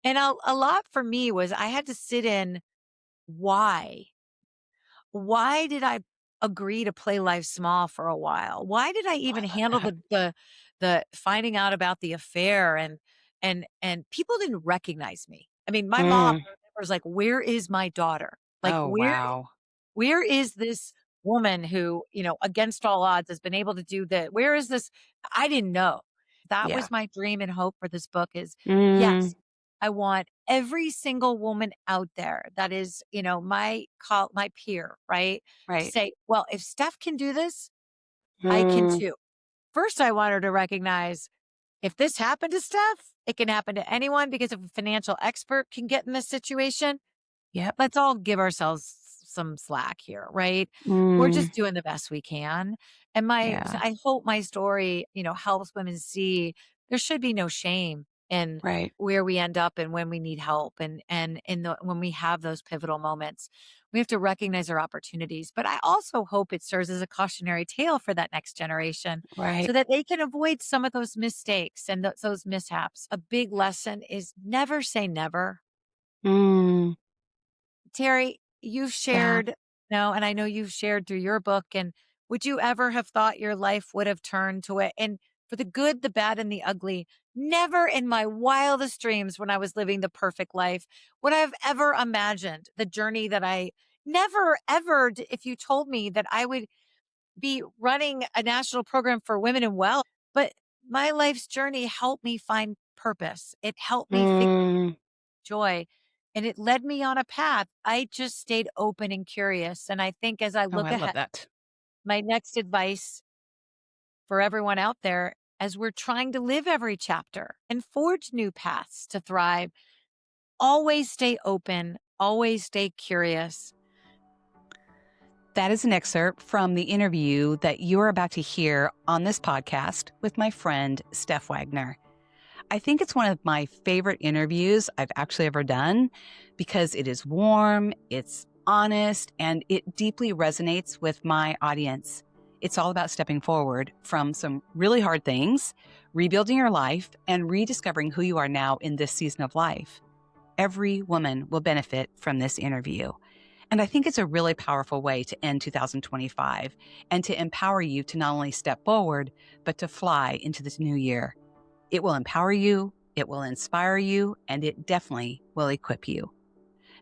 And a lot for me was I had to sit in why. Why did I agree to play life small for a while? Why did I Oh, even I love handle that. the finding out about the affair and people didn't recognize me. I mean, my mom Mm. was like, "Where is my daughter? Like, Oh, wow. where is this woman who, against all odds has been able to do that? Where is this?" I didn't know. That Yeah. was my dream and hope for this book is Mm. yes, I want every single woman out there that is, my peer, right? To Right. say, well, if Steph can do this, I can Mm. too. First, I want her to recognize if this happened to Steph, it can happen to anyone because if a financial expert can get in this situation, Yep. let's all give ourselves some slack here, right? We're Mm. just doing the best we can. And Yeah. I hope my story, helps women see there should be no shame in Right. where we end up and when we need help and when we have those pivotal moments. We have to recognize our opportunities. But I also hope it serves as a cautionary tale for that next generation Right. so that they can avoid some of those mistakes and those mishaps. A big lesson is never say never. Mm. Terri, you've Yeah. shared, and I know you've shared through your book. And would you ever have thought your life would have turned to it? And for the good, the bad, and the ugly, never in my wildest dreams when I was living the perfect life would I have ever imagined the journey that I never, ever, if you told me that I would be running a national program for women in wealth. But my life's journey helped me find purpose. It helped me figure Mm. joy. And it led me on a path. I just stayed open and curious. And I think as I Oh, look I love ahead, that. my next advice for everyone out there, as we're trying to live every chapter and forge new paths to thrive, always stay open, always stay curious. That is an excerpt from the interview that you are about to hear on this podcast with my friend, Steph Wagner. I think it's one of my favorite interviews I've actually ever done because it is warm, it's honest, and it deeply resonates with my audience. It's all about stepping forward from some really hard things, rebuilding your life, and rediscovering who you are now in this season of life. Every woman will benefit from this interview. And I think it's a really powerful way to end 2025 and to empower you to not only step forward, but to fly into this new year. It will empower you, it will inspire you, and it definitely will equip you.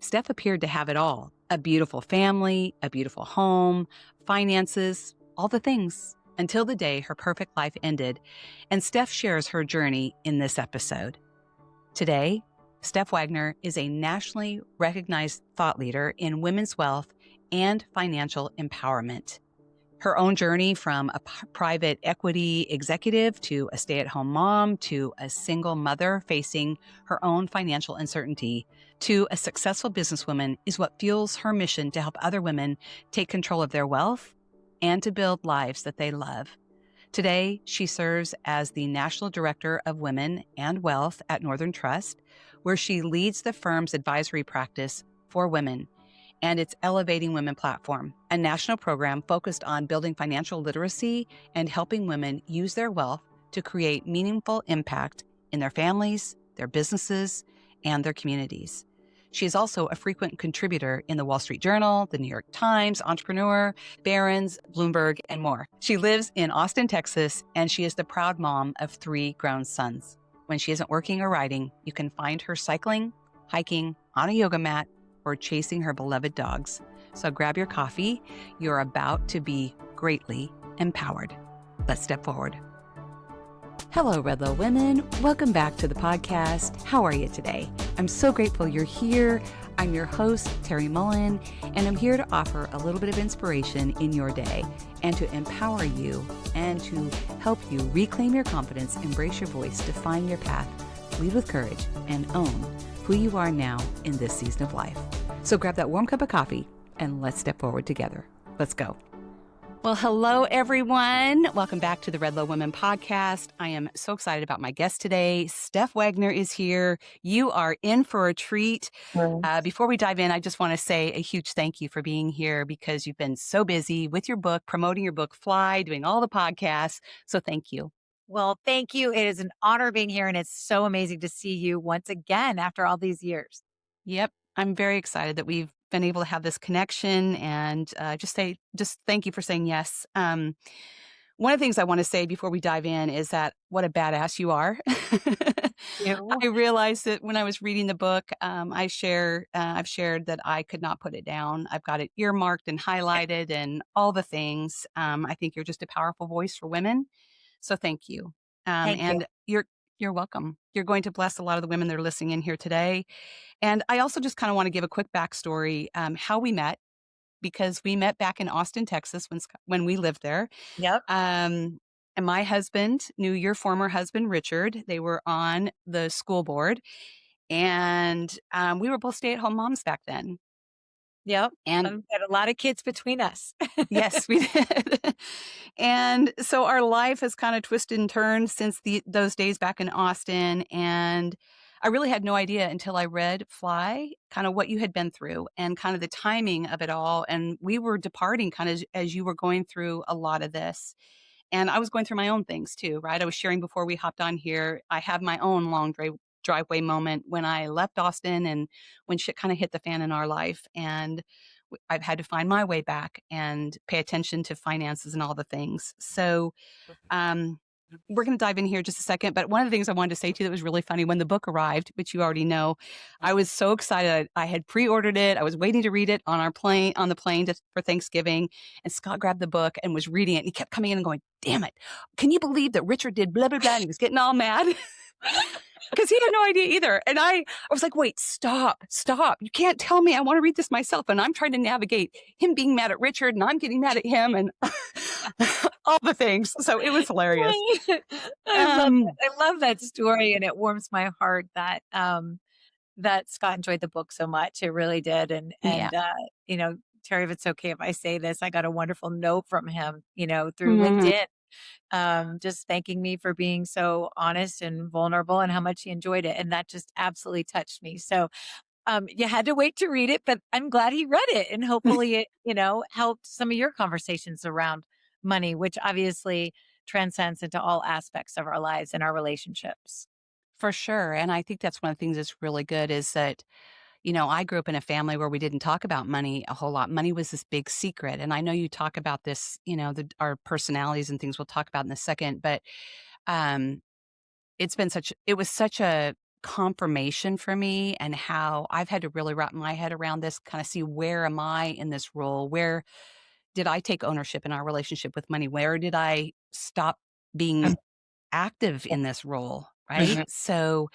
Steph appeared to have it all: a beautiful family, a beautiful home, finances, all the things, until the day her perfect life ended. And Steph shares her journey in this episode. Today, Steph Wagner is a nationally recognized thought leader in women's wealth and financial empowerment. Her own journey from a private equity executive to a stay-at-home mom to a single mother facing her own financial uncertainty to a successful businesswoman is what fuels her mission to help other women take control of their wealth and to build lives that they love. Today, she serves as the National Director of Women and Wealth at Northern Trust, where she leads the firm's advisory practice for women and its Elevating Women platform, a national program focused on building financial literacy and helping women use their wealth to create meaningful impact in their families, their businesses, and their communities. She is also a frequent contributor in the Wall Street Journal, the New York Times, Entrepreneur, Barron's, Bloomberg, and more. She lives in Austin, Texas, and she is the proud mom of 3 grown sons. When she isn't working or writing, you can find her cycling, hiking, on a yoga mat, or chasing her beloved dogs. So grab your coffee. You're about to be greatly empowered. Let's step forward. Hello, Redlow women. Welcome back to the podcast. How are you today? I'm so grateful you're here. I'm your host, Terri Mullen, and I'm here to offer a little bit of inspiration in your day and to empower you and to help you reclaim your confidence, embrace your voice, define your path, lead with courage, and own who you are now in this season of life. So grab that warm cup of coffee and let's step forward together. Let's go. Well, hello, everyone. Welcome back to the Redlow Women podcast. I am so excited about my guest today. Steph Wagner is here. You are in for a treat. Before we dive in, I just want to say a huge thank you for being here because you've been so busy with your book, promoting your book, Fly, doing all the podcasts. So thank you. Well, thank you. It is an honor being here, and it's so amazing to see you once again after all these years. Yep. I'm very excited that we've been able to have this connection and just thank you for saying yes. One of the things I want to say before we dive in is that what a badass you are. You. I realized that when I was reading the book, I've shared that I could not put it down. I've got it earmarked and highlighted and all the things. I think you're just a powerful voice for women. So thank you. Thank you. And you're welcome. You're going to bless a lot of the women that are listening in here today. And I also just kind of want to give a quick backstory, how we met, because we met back in Austin, Texas when we lived there. Yep. And my husband knew your former husband, Richard. They were on the school board, and we were both stay-at-home moms back then. Yep. And I've got a lot of kids between us. yes, we did. And so our life has kind of twisted and turned since those days back in Austin. And I really had no idea until I read Fly, kind of what you had been through and kind of the timing of it all. And we were departing kind of as you were going through a lot of this. And I was going through my own things too, right? I was sharing before we hopped on here. I have my own driveway moment when I left Austin and when shit kind of hit the fan in our life. And I've had to find my way back and pay attention to finances and all the things. So, um, we're going to dive in here just a second. But one of the things I wanted to say to you that was really funny when the book arrived, which you already know, I was so excited. I had pre-ordered it. I was waiting to read it on the plane for Thanksgiving. And Scott grabbed the book and was reading it. And he kept coming in and going, "Damn it. Can you believe that Richard did blah, blah, blah?" And he was getting all mad. Because he had no idea either. And I was like, "Wait, stop. You can't tell me. I want to read this myself." And I'm trying to navigate him being mad at Richard and I'm getting mad at him and all the things. So it was hilarious. Um, I love that story, and it warms my heart that, that Scott enjoyed the book so much. It really did, yeah. you know, Terry, if it's okay if I say this, I got a wonderful note from him, through Mhm. LinkedIn, just thanking me for being so honest and vulnerable and how much he enjoyed it, and that just absolutely touched me. So, you had to wait to read it, but I'm glad he read it, and hopefully it, helped some of your conversations around money, which obviously transcends into all aspects of our lives and our relationships. For sure. And I think that's one of the things that's really good is that, I grew up in a family where we didn't talk about money a whole lot. Money was this big secret. And I know you talk about this, our personalities and things we'll talk about in a second, but um it was such a confirmation for me and how I've had to really wrap my head around this, kind of see where am I in this role? Where did I take ownership in our relationship with money? Where did I stop being active in this role? Right. Mhm. So,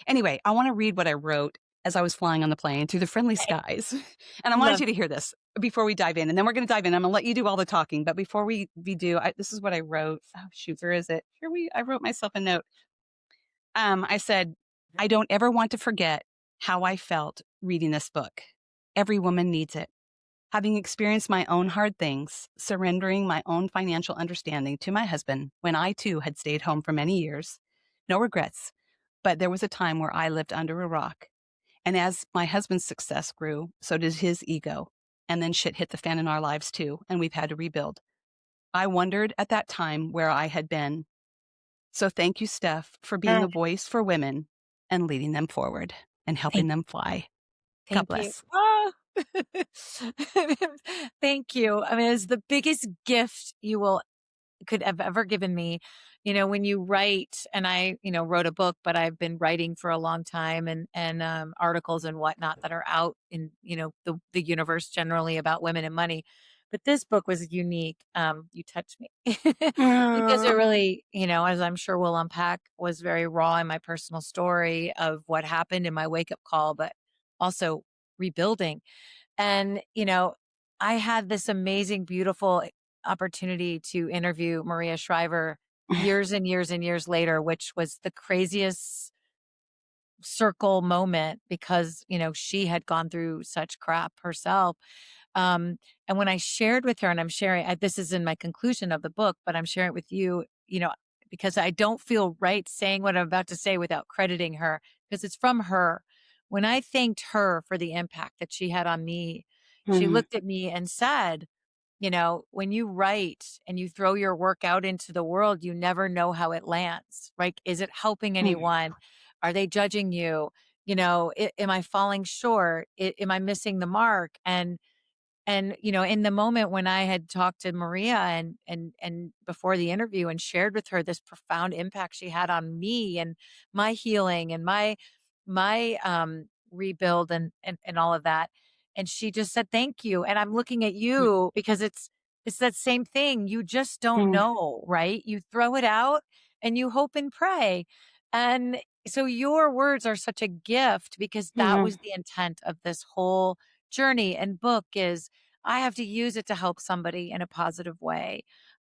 anyway, I want to read what I wrote as I was flying on the plane through the friendly Okay. skies. And I wanted Love you to hear this before we dive in. And then we're going to dive in. I'm going to let you do all the talking. But before we do, this is what I wrote. Oh, shoot, where is it? I wrote myself a note. I said, "I don't ever want to forget how I felt reading this book. Every woman needs it. Having experienced my own hard things, surrendering my own financial understanding to my husband when I too had stayed home for many years. No regrets, but there was a time where I lived under a rock. And as my husband's success grew, so did his ego. And then shit hit the fan in our lives too, and we've had to rebuild. I wondered at that time where I had been. So thank you, Steph, for being a it. voice for women and leading them forward and helping Thank them fly. God thank you. bless." Ah. Thank you. I mean, it's the biggest gift you will could have ever given me. When you write, and I, wrote a book, but I've been writing for a long time, and articles and whatnot that are out in, the universe generally about women and money. But this book was unique. You touched me because it Mm. really, as I'm sure we'll unpack, was very raw in my personal story of what happened in my wake up call, but also rebuilding. And, I had this amazing, beautiful opportunity to interview Maria Shriver years and years and years later, which was the craziest circle moment because, she had gone through such crap herself. Um, and when I shared with her, and I'm sharing, this is in my conclusion of the book, but I'm sharing it with you, because I don't feel right saying what I'm about to say without crediting her because it's from her. When I thanked her for the impact that she had on me, she Mhm. looked at me and said, when you write and you throw your work out into the world, you never know how it lands. Right? Is it helping Mm. anyone? Are they judging you? Am I falling short? Am I missing the mark? And in the moment when I had talked to Maria and before the interview and shared with her this profound impact she had on me and my healing and my rebuild and all of that. And she just said, "Thank you." And I'm looking at you because it's that same thing. You just don't Mm. know, right? You throw it out and you hope and pray. And so your words are such a gift because that Mm. was the intent of this whole journey and book is I have to use it to help somebody in a positive way.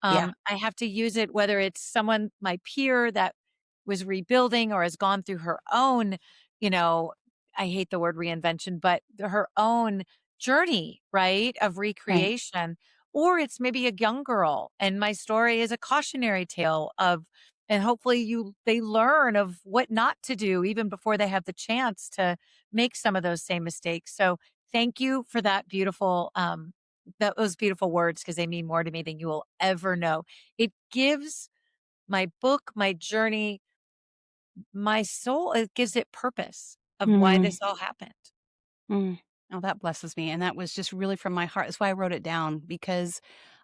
Yeah. I have to use it whether it's someone, my peer that was rebuilding or has gone through her own, you know, I hate the word reinvention, but her own journey, right, of Right. recreation. Or it's maybe a young girl, and my story is a cautionary tale of, and hopefully they learn of what not to do even before they have the chance to make some of those same mistakes. So thank you for those beautiful words because they mean more to me than you will ever know. It gives my book, my journey, my soul, it gives it purpose of why Mm. this all happened. Mm. Oh, that blesses me, and that was just really from my heart. That's why I wrote it down because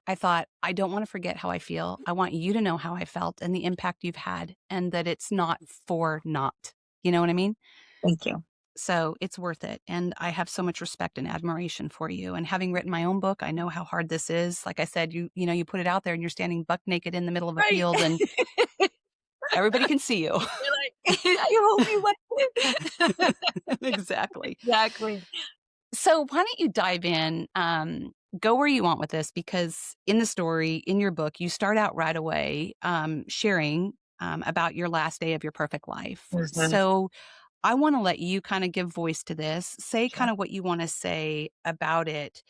I thought, "I don't wanna forget how I feel. I want you to know how I felt and the impact you've had, and that it's not for naught." You know what I mean? Thank you. So, it's worth it, and I have so much respect and admiration for you, and having written my own book, I know how hard this is. Like I said, you put it out there and you're standing buck naked in the middle of a Right. field and everybody can see you. You're like, I hope you win. Exactly. Exactly. So why don't you dive in, go where you want with this because in the story, in your book, you start out right away, sharing, about your last day of your perfect life. Mhm. So I wanna let you kinda give voice to this, say Sure. kinda what you wanna say about it.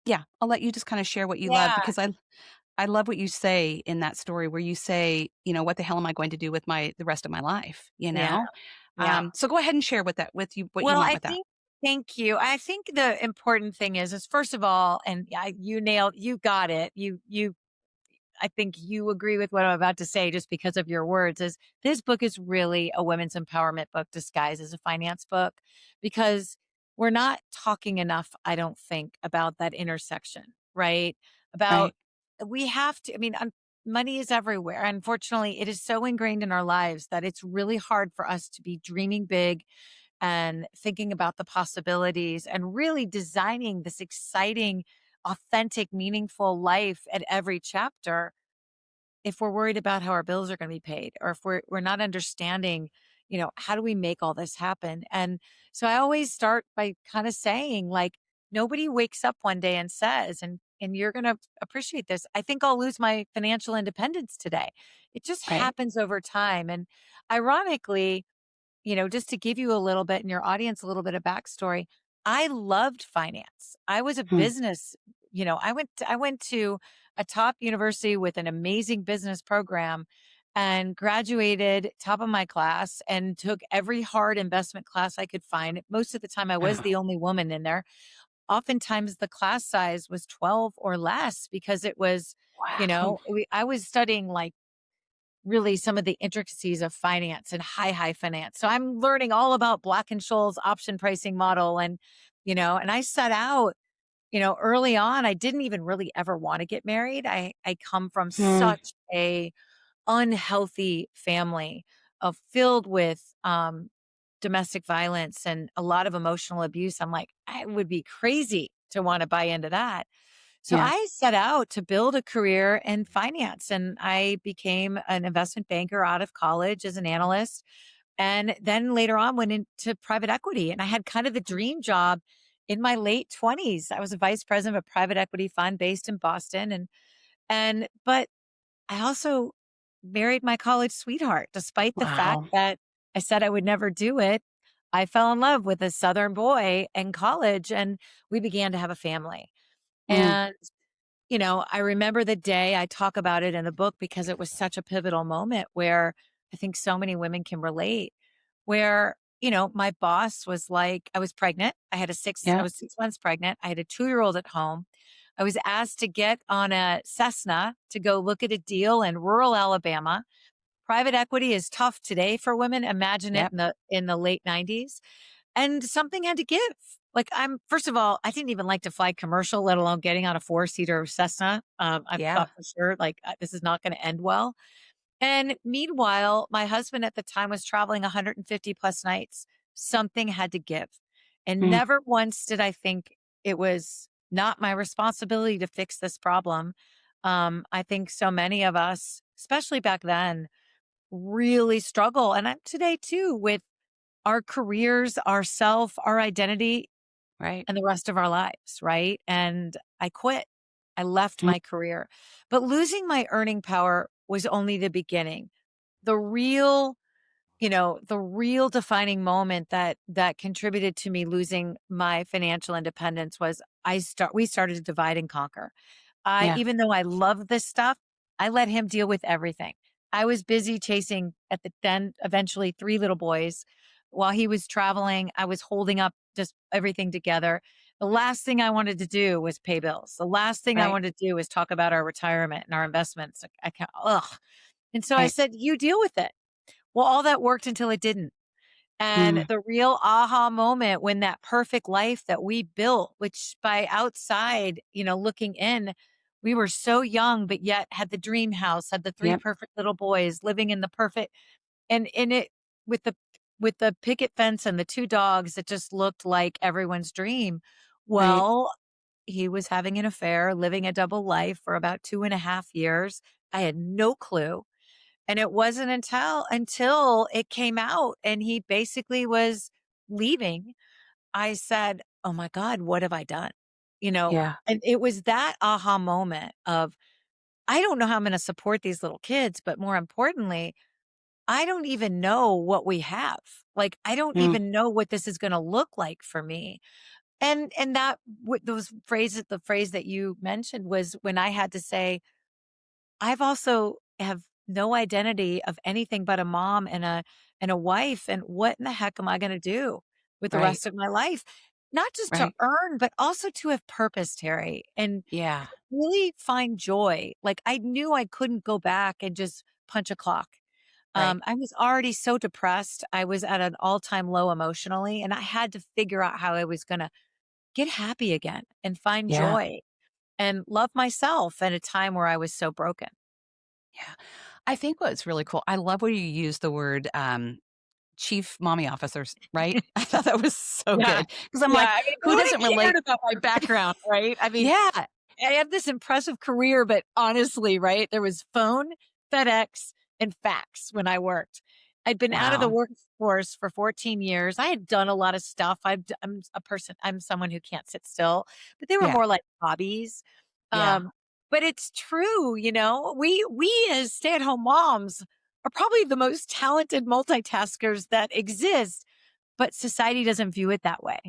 Yeah, I'll let you just kinda share what you love Yeah. because I love what you say in that story where you say, "What the hell am I going to do with the rest of my life?" You Yeah. know? Yeah. So go ahead and share what you Well, want I with that. think thank you. I think the important thing is first of all, and you got it. I think you agree with what I'm about to say just because of your words is this book is really a women's empowerment book disguised as a finance book because we're not talking enough, I don't think, about that intersection, right? About Right, we have to, money is everywhere. Unfortunately, it is so ingrained in our lives that it's really hard for us to be dreaming big and thinking about the possibilities and really designing this exciting, authentic, meaningful life at every chapter if we're worried about how our bills are going to be paid or if we're not understanding, how do we make all this happen? And so I always start by kind of saying like nobody wakes up one day and says and you're going to appreciate this. I think I'll lose my financial independence today. It just right. happens over time and ironically, just to give you a little bit and your audience a little bit of backstory, I loved finance. I was a Hmm. business, I went to a top university with an amazing business program and graduated top of my class and took every hard investment class I could find. Most of the time I was Oh, the only woman in there. Oftentimes the class size was 12 or less because it was, wow. I was studying like really some of the intricacies of finance and high finance. So I'm learning all about Black and Scholes option pricing model and I set out, early on, I didn't even really ever want to get married. I come from Hmm. such a unhealthy family of filled with domestic violence and a lot of emotional abuse. I'm like, I would be crazy to want to buy into that. So Yeah. I set out to build a career in finance and I became an investment banker out of college as an analyst. And then later on went into private equity. And I had kind of the dream job in my late 20s. I was a vice president of a private equity fund based in Boston. But I also married my college sweetheart, despite the fact Wow. that I said I would never do it. I fell in love with a Southern boy in college and we began to have a family. Mm. And I remember the day I talk about it in the book because it was such a pivotal moment where I think so many women can relate. Where, my boss was like, I was pregnant. I was Yeah. 6 months pregnant. I had a 2-year-old at home. I was asked to get on a Cessna to go look at a deal in rural Alabama. Private equity is tough today for women. Imagine it Yep. in the late 90s. And something had to give. Like first of all, I didn't even like to fly commercial, let alone getting on a four-seater Cessna. I Yeah. thought for sure, like, this is not going to end well. And meanwhile, my husband at the time was traveling 150 plus nights. Something had to give. And Mm, never once did I think it was not my responsibility to fix this problem. I think so many of us, especially back then, really struggle. And I'm today too with our careers, our self, our identity, right. and the rest of our lives. Right. And I quit. I left Mm, my career, but losing my earning power was only the beginning. The real, the real defining moment that contributed to me losing my financial independence was we started to divide and conquer. I yeah. Even though I love this stuff, I let him deal with everything. I was busy chasing at the then eventually 3 little boys. While he was traveling, I was holding up just everything together. The last thing I wanted to do was pay bills. The last thing I Right. wanted to do was talk about our retirement and our investments. I can't, ugh. And so I Right. said, "You deal with it." Well, all that worked until it didn't. And Mm, the real aha moment when that perfect life that we built, which by outside, looking in, we were so young, but yet had the dream house, had the 3 yep. perfect little boys living in the perfect, and in it with the picket fence and the 2 dogs, it just looked like everyone's dream. Right. Well, he was having an affair, living a double life for about 2.5 years. I had no clue. And it wasn't until it came out and he basically was leaving, I said, "Oh my God, what have I done?" Yeah. And it was that aha moment of, I don't know how I'm gonna support these little kids, but more importantly, I don't even know what we have. Like, I don't Mm, even know what this is gonna look like for me. And that those phrases, the phrase that you mentioned was when I had to say, I've also have no identity of anything but a mom and a wife, and what in the heck am I gonna do with the right. rest of my life? Not just to Right. earn, but also to have purpose, Terry, and Yeah. really find joy. Like, I knew I couldn't go back and just punch a clock. Right. I was already so depressed. I was at an all-time low emotionally, and I had to figure out how I was gonna get happy again and find Yeah. joy and love myself at a time where I was so broken. Yeah. I think what's really cool, I love when you use the word, chief mommy officers, right? I thought that was so Yeah. good because 'cause I'm Yeah, like, I mean, who who'd have doesn't cared relate? about my background, right? I mean, Yeah. I have this impressive career, but honestly, right, there was phone, FedEx, and fax when I worked. I'd been out of the Wow. workforce for 14 years. I had done a lot of stuff. I'm someone who can't sit still, but they were Yeah. more like hobbies. Yeah. Um, but it's true, we as stay-at-home moms are probably the most talented multitaskers that exist, but society doesn't view it that way.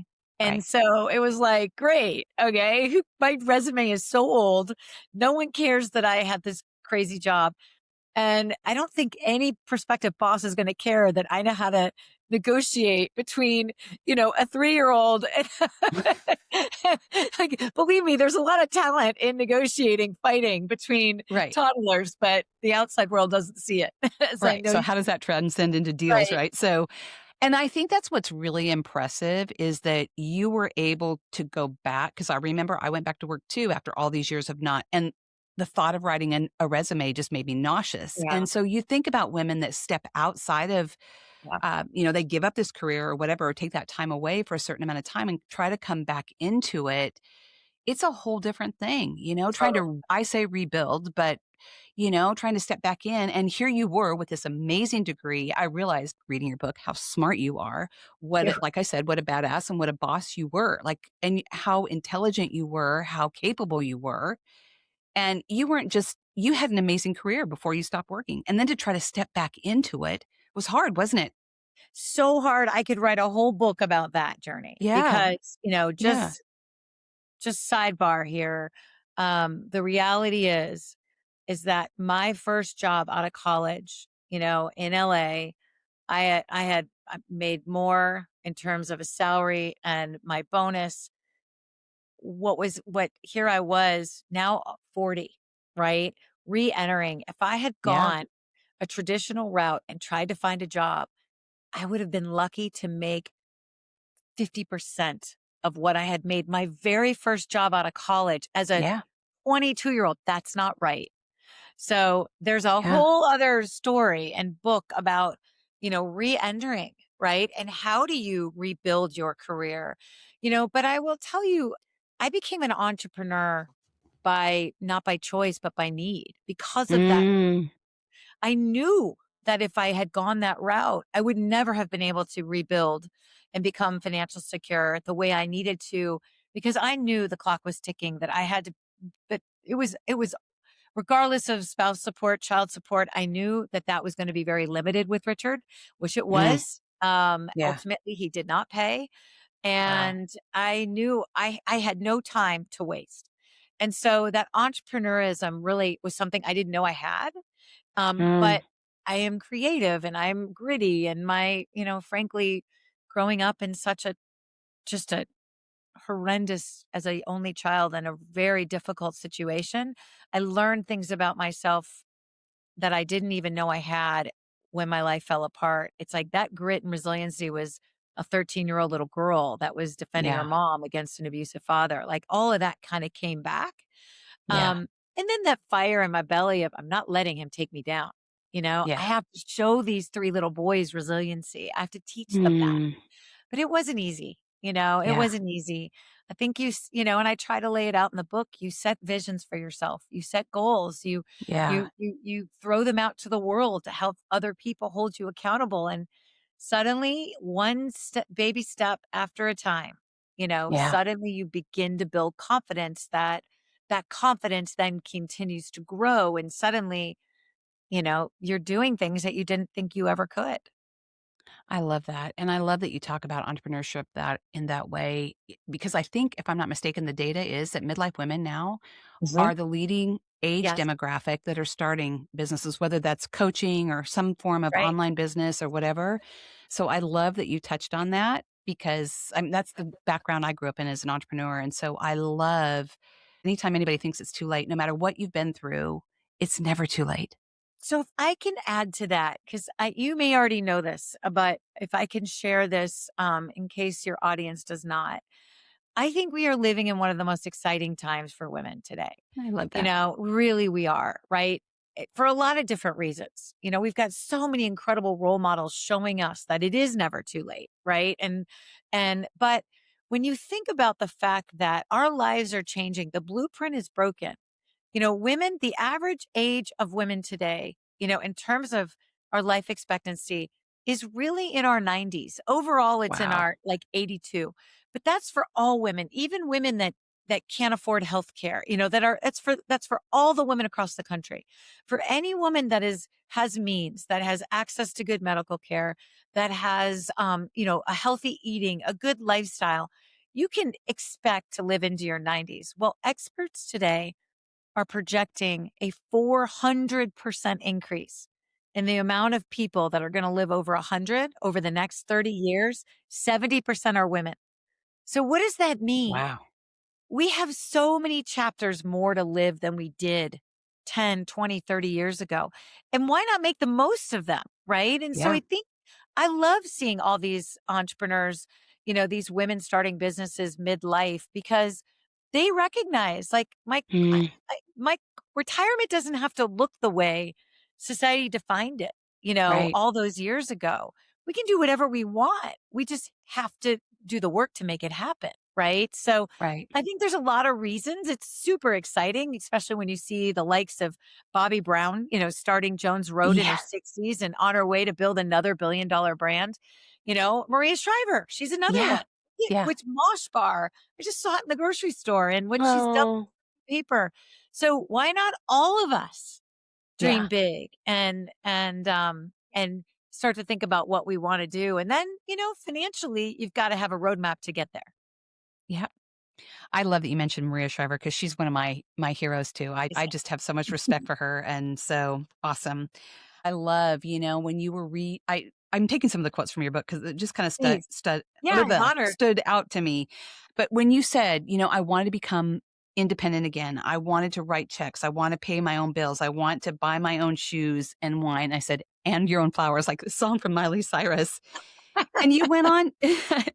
And Right. so it was like, great. Okay. My resume is so old. No one cares that I had this crazy job. And I don't think any prospective boss is going to care that I know how to negotiate between, a 3-year-old. Like, believe me, there's a lot of talent in negotiating, fighting between Right. toddlers, but the outside world doesn't see it. As I Right. know So you. how does that transcend into deals, Right. right? So and I think that's what's really impressive is that you were able to go back because I remember I went back to work too after all these years of not and the thought of writing a resume just made me nauseous. Yeah. And so you think about women that step outside of, Yeah. they give up this career or whatever, or take that time away for a certain amount of time and try to come back into it. It's a whole different thing, trying Totally. to, I say rebuild, but trying to step back in. And here you were with this amazing degree. I realized reading your book how smart you are. Like I said, what a badass and what a boss you were. Like, and how intelligent you were, how capable you were. And you weren't just, you had an amazing career before you stopped working. And then to try to step back into it was hard, wasn't it? So hard. I could write a whole book about that journey Yeah. because, Yeah. just sidebar here. The reality is that my first job out of college, in LA, I made more in terms of a salary and my bonus what here I was now 40, right? Re-entering. If I had Yeah. gone a traditional route and tried to find a job, I would have been lucky to make 50% of what I had made my very first job out of college as a Yeah. 22-year-old. That's not right. So there's a Yeah. whole other story and book about, re-entering, right? And how do you rebuild your career? But I will tell you, I became an entrepreneur by not by choice, but by need because of that. Mm. I knew that if I had gone that route, I would never have been able to rebuild and become financial secure the way I needed to because I knew the clock was ticking that I had to but it was regardless of spouse support, child support, I knew that that was going to be very limited with Richard, which it Mm. was. Yeah. Ultimately he did not pay Wow. and I knew I had no time to waste. And so that entrepreneurism really was something I didn't know I had. Mm. But I am creative and I'm gritty and frankly, growing up in such a just a horrendous as a only child in a very difficult situation, I learned things about myself that I didn't even know I had when my life fell apart. It's like that grit and resiliency was a 13-year-old little girl that was defending her Yeah. mom against an abusive father. Like all of that kind of came back. Yeah. And then that fire in my belly of I'm not letting him take me down. I Yeah. have to show these three little boys resiliency. I have to teach them that. Mm. But it wasn't easy, it Yeah. wasn't easy. I think and I try to lay it out in the book, you set visions for yourself, you set goals, Yeah. you throw them out to the world to help other people hold you accountable, and suddenly one baby step after a time, Yeah. suddenly you begin to build confidence that confidence then continues to grow, and suddenly, you're doing things that you didn't think you ever could. I love that, and I love that you talk about entrepreneurship that in that way, because I think, if I'm not mistaken, the data is that midlife women now Mhm. are the leading age Yes, demographic that are starting businesses, whether that's coaching or some form of right. online business or whatever. So I love that you touched on that because, that's the background I grew up in as an entrepreneur, and so I love anytime anybody thinks it's too late, no matter what you've been through, it's never too late. So if I can add to that, because you may already know this, but if I can share this in case your audience does not, I think we are living in one of the most exciting times for women today. I love that. Really we are, right? For a lot of different reasons. We've got so many incredible role models showing us that it is never too late, right? But when you think about the fact that our lives are changing, the blueprint is broken. Women, the average age of women today, in terms of our life expectancy is really in our 90s. Overall, it's in Wow. our like 82. But that's for all women, even women that can't afford health care, that's for all the women across the country. For any woman that has means, that has access to good medical care, that has a healthy eating, a good lifestyle, you can expect to live into your 90s. Well, experts today are projecting a 400% increase in the amount of people that are going to live over 100 over the next 30 years. 70% are women. So, what does that mean? Wow. We have so many chapters more to live than we did 10, 20, 30 years ago. And why not make the most of them? Right. And so Yeah. I think I love seeing all these entrepreneurs, these women starting businesses midlife because they recognize like Mm. my retirement doesn't have to look the way society defined it, Right. all those years ago. We can do whatever we want. We just have to do the work to make it happen. Right. So Right. I think there's a lot of reasons. It's super exciting, especially when you see the likes of Bobby Brown, starting Jones Road in her Yeah. 60s and on her way to build another $1 billion brand. Maria Shriver, she's another Yeah. one. Yeah, Yeah. which Mosh Bar, I just saw it in the grocery store and what she's done Oh, with paper. So why not all of us dream yeah. big and start to think about what we want to do. And then, financially, you've got to have a roadmap to get there. Yeah. I love that you mentioned Maria Shriver because she's one of my heroes too. I just have so much respect for her and so awesome. I love, when you were I'm taking some of the quotes from your book because it just kind of Please. Yeah, I'm honored. stood out to me. But when you said, I wanted to become independent again, I wanted to write checks, I want to pay my own bills, I want to buy my own shoes and wine. I said, and your own flowers, like the song from Miley Cyrus. And you went on,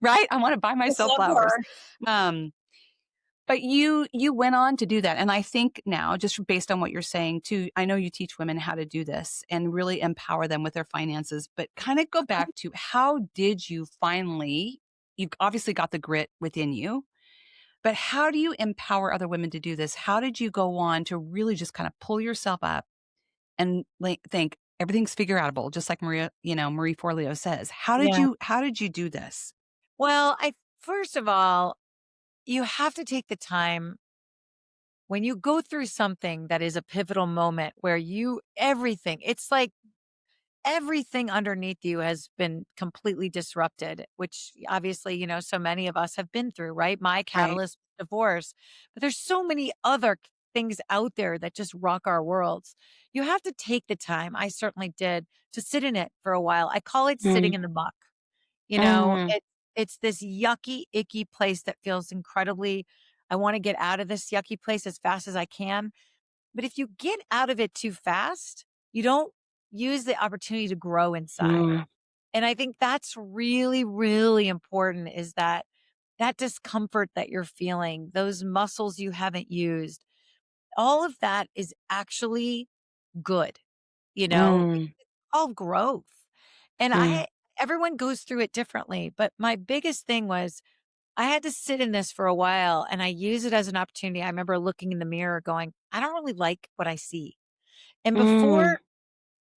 right? I want to buy I myself love flowers. her. Um, but you went on to do that, and I think now, just based on what you're saying too, I know you teach women how to do this and really empower them with their finances, but kinda go back to how did you finally you've obviously got the grit within you, but how do you empower other women to do this? How did you go on to really just kinda pull yourself up and, like, think everything's figure outable, just like Marie Forleo says. Yeah. How did you do this? Well, I first of all, you have to take the time when you go through something that is a pivotal moment where it's like everything underneath you has been completely disrupted, which obviously, so many of us have been through, right? My Right. catalyst, divorce, but there's so many other things out there that just rock our worlds. You have to take the time. I certainly did to sit in it for a while. I call it sitting Mm, in the muck. mm, It's this yucky, icky place that feels incredibly, I want to get out of this yucky place as fast as I can. But if you get out of it too fast, you don't use the opportunity to grow inside. mm, And I think that's really, really important is that discomfort that you're feeling, those muscles you haven't used, all of that is actually good. mm, It's all growth. And mm. everyone goes through it differently. But my biggest thing was I had to sit in this for a while and I use it as an opportunity. I remember looking in the mirror going, I don't really like what I see. And Mm, before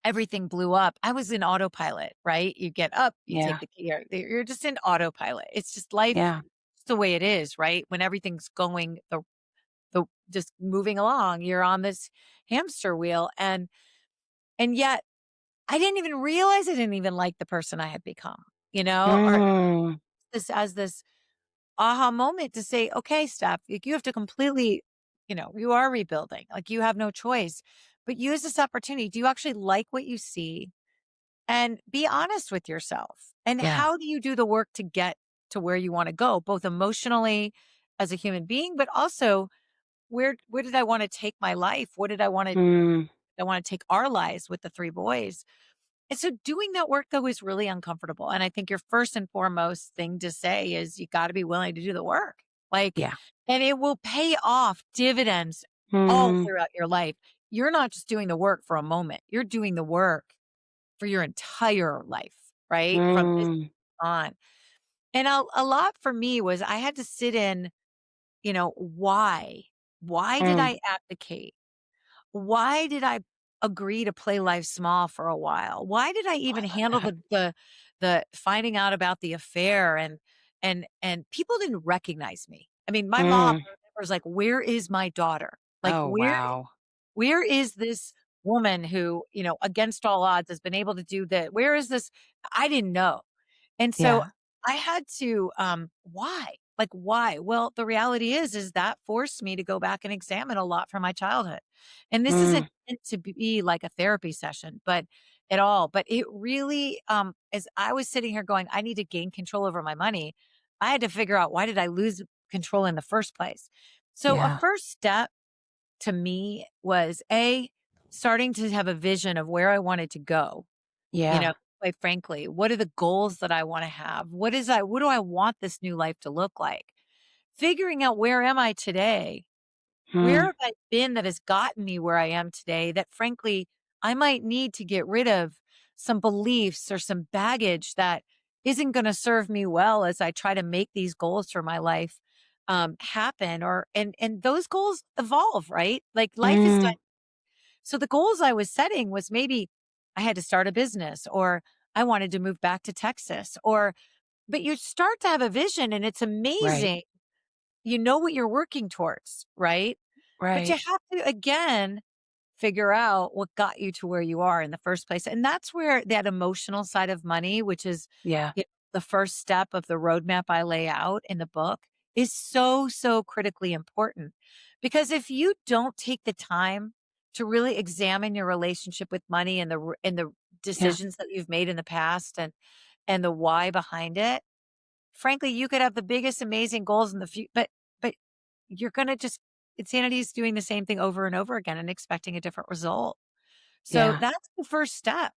everything blew up, I was in autopilot, right? You get up, you take yeah, the key, you're just in autopilot. It's just life, yeah, it's the way it is, right? When everything's going the just moving along, you're on this hamster wheel and yet I didn't even realize I didn't even like the person I had become, or mm, this as this aha moment to say, okay, Steph, like you have to completely, you are rebuilding. Like you have no choice. But use this opportunity. Do you actually like what you see? And be honest with yourself. And yeah, how do you do the work to get to where you want to go, both emotionally as a human being, but also where did I want to take my life? What did mm, I want to take our lives with the three boys? And so doing that work though is really uncomfortable. And I think your first and foremost thing to say is you got to be willing to do the work. Like, yeah, and it will pay off dividends all mm, throughout your life. You're not just doing the work for a moment. You're doing the work for your entire life, right? From this mm, on. And a lot for me was I had to sit in, why? Why did mm. I abdicate? Why did I agree to play life small for a while? Why did I Oh, I even love handle that. the finding out about the affair and people didn't recognize me. I mean, my mom Mm. was like, "Where is my daughter? Like, Oh, wow. where is this woman who, against all odds has been able to do that? Where is this?" I didn't know. And so Yeah. I had to, why? Like, why? Well, the reality is that forced me to go back and examine a lot from my childhood. And this Mm, isn't meant to be like a therapy session, but at all. But it really, as I was sitting here going, I need to gain control over my money. I had to figure out why did I lose control in the first place? So a yeah, first step to me was starting to have a vision of where I wanted to go, you know, yeah, quite frankly, what are the goals that I want to have? What do I want this new life to look like? Figuring out where am I today? Where mm, have I been that has gotten me where I am today that frankly I might need to get rid of some beliefs or some baggage that isn't going to serve me well as I try to make these goals for my life happen and those goals evolve, right? Like life is mm, so the goals I was setting was maybe I had to start a business or I wanted to move back to Texas but you start to have a vision and it's right, amazing. You know what you're working towards, right? But you right. have to again figure out what got you to where you are in the first place. And that's where that emotional side of money, which is Yeah, the first step of the roadmap I lay out in the book, is so, so critically important. Because if you don't take the time to really examine your relationship with money and Yeah. decisions that you've made in the past and the why behind it. Frankly, you could have the biggest amazing goals in the future, but you're gonna just insanity is doing the same thing over and over again and expecting a different result. So Yeah. that's the first step,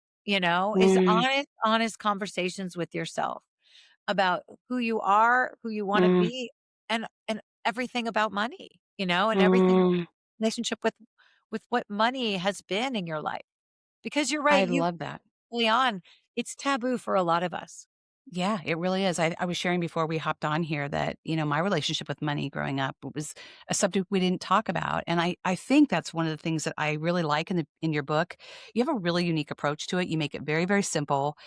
is Mm, honest conversations with yourself about who you are, who you wanna mm, be, and everything about money, and everything mm. relationship with what money has been in your life. Because you're I right, you love that. early on, it's taboo for a lot of us. Yeah, it really is. I was sharing before we hopped on here that, my relationship with money growing up was a subject we didn't talk about. And I think that's one of the things that I really like in your book. You have a really unique approach to it. You make it very, very simple.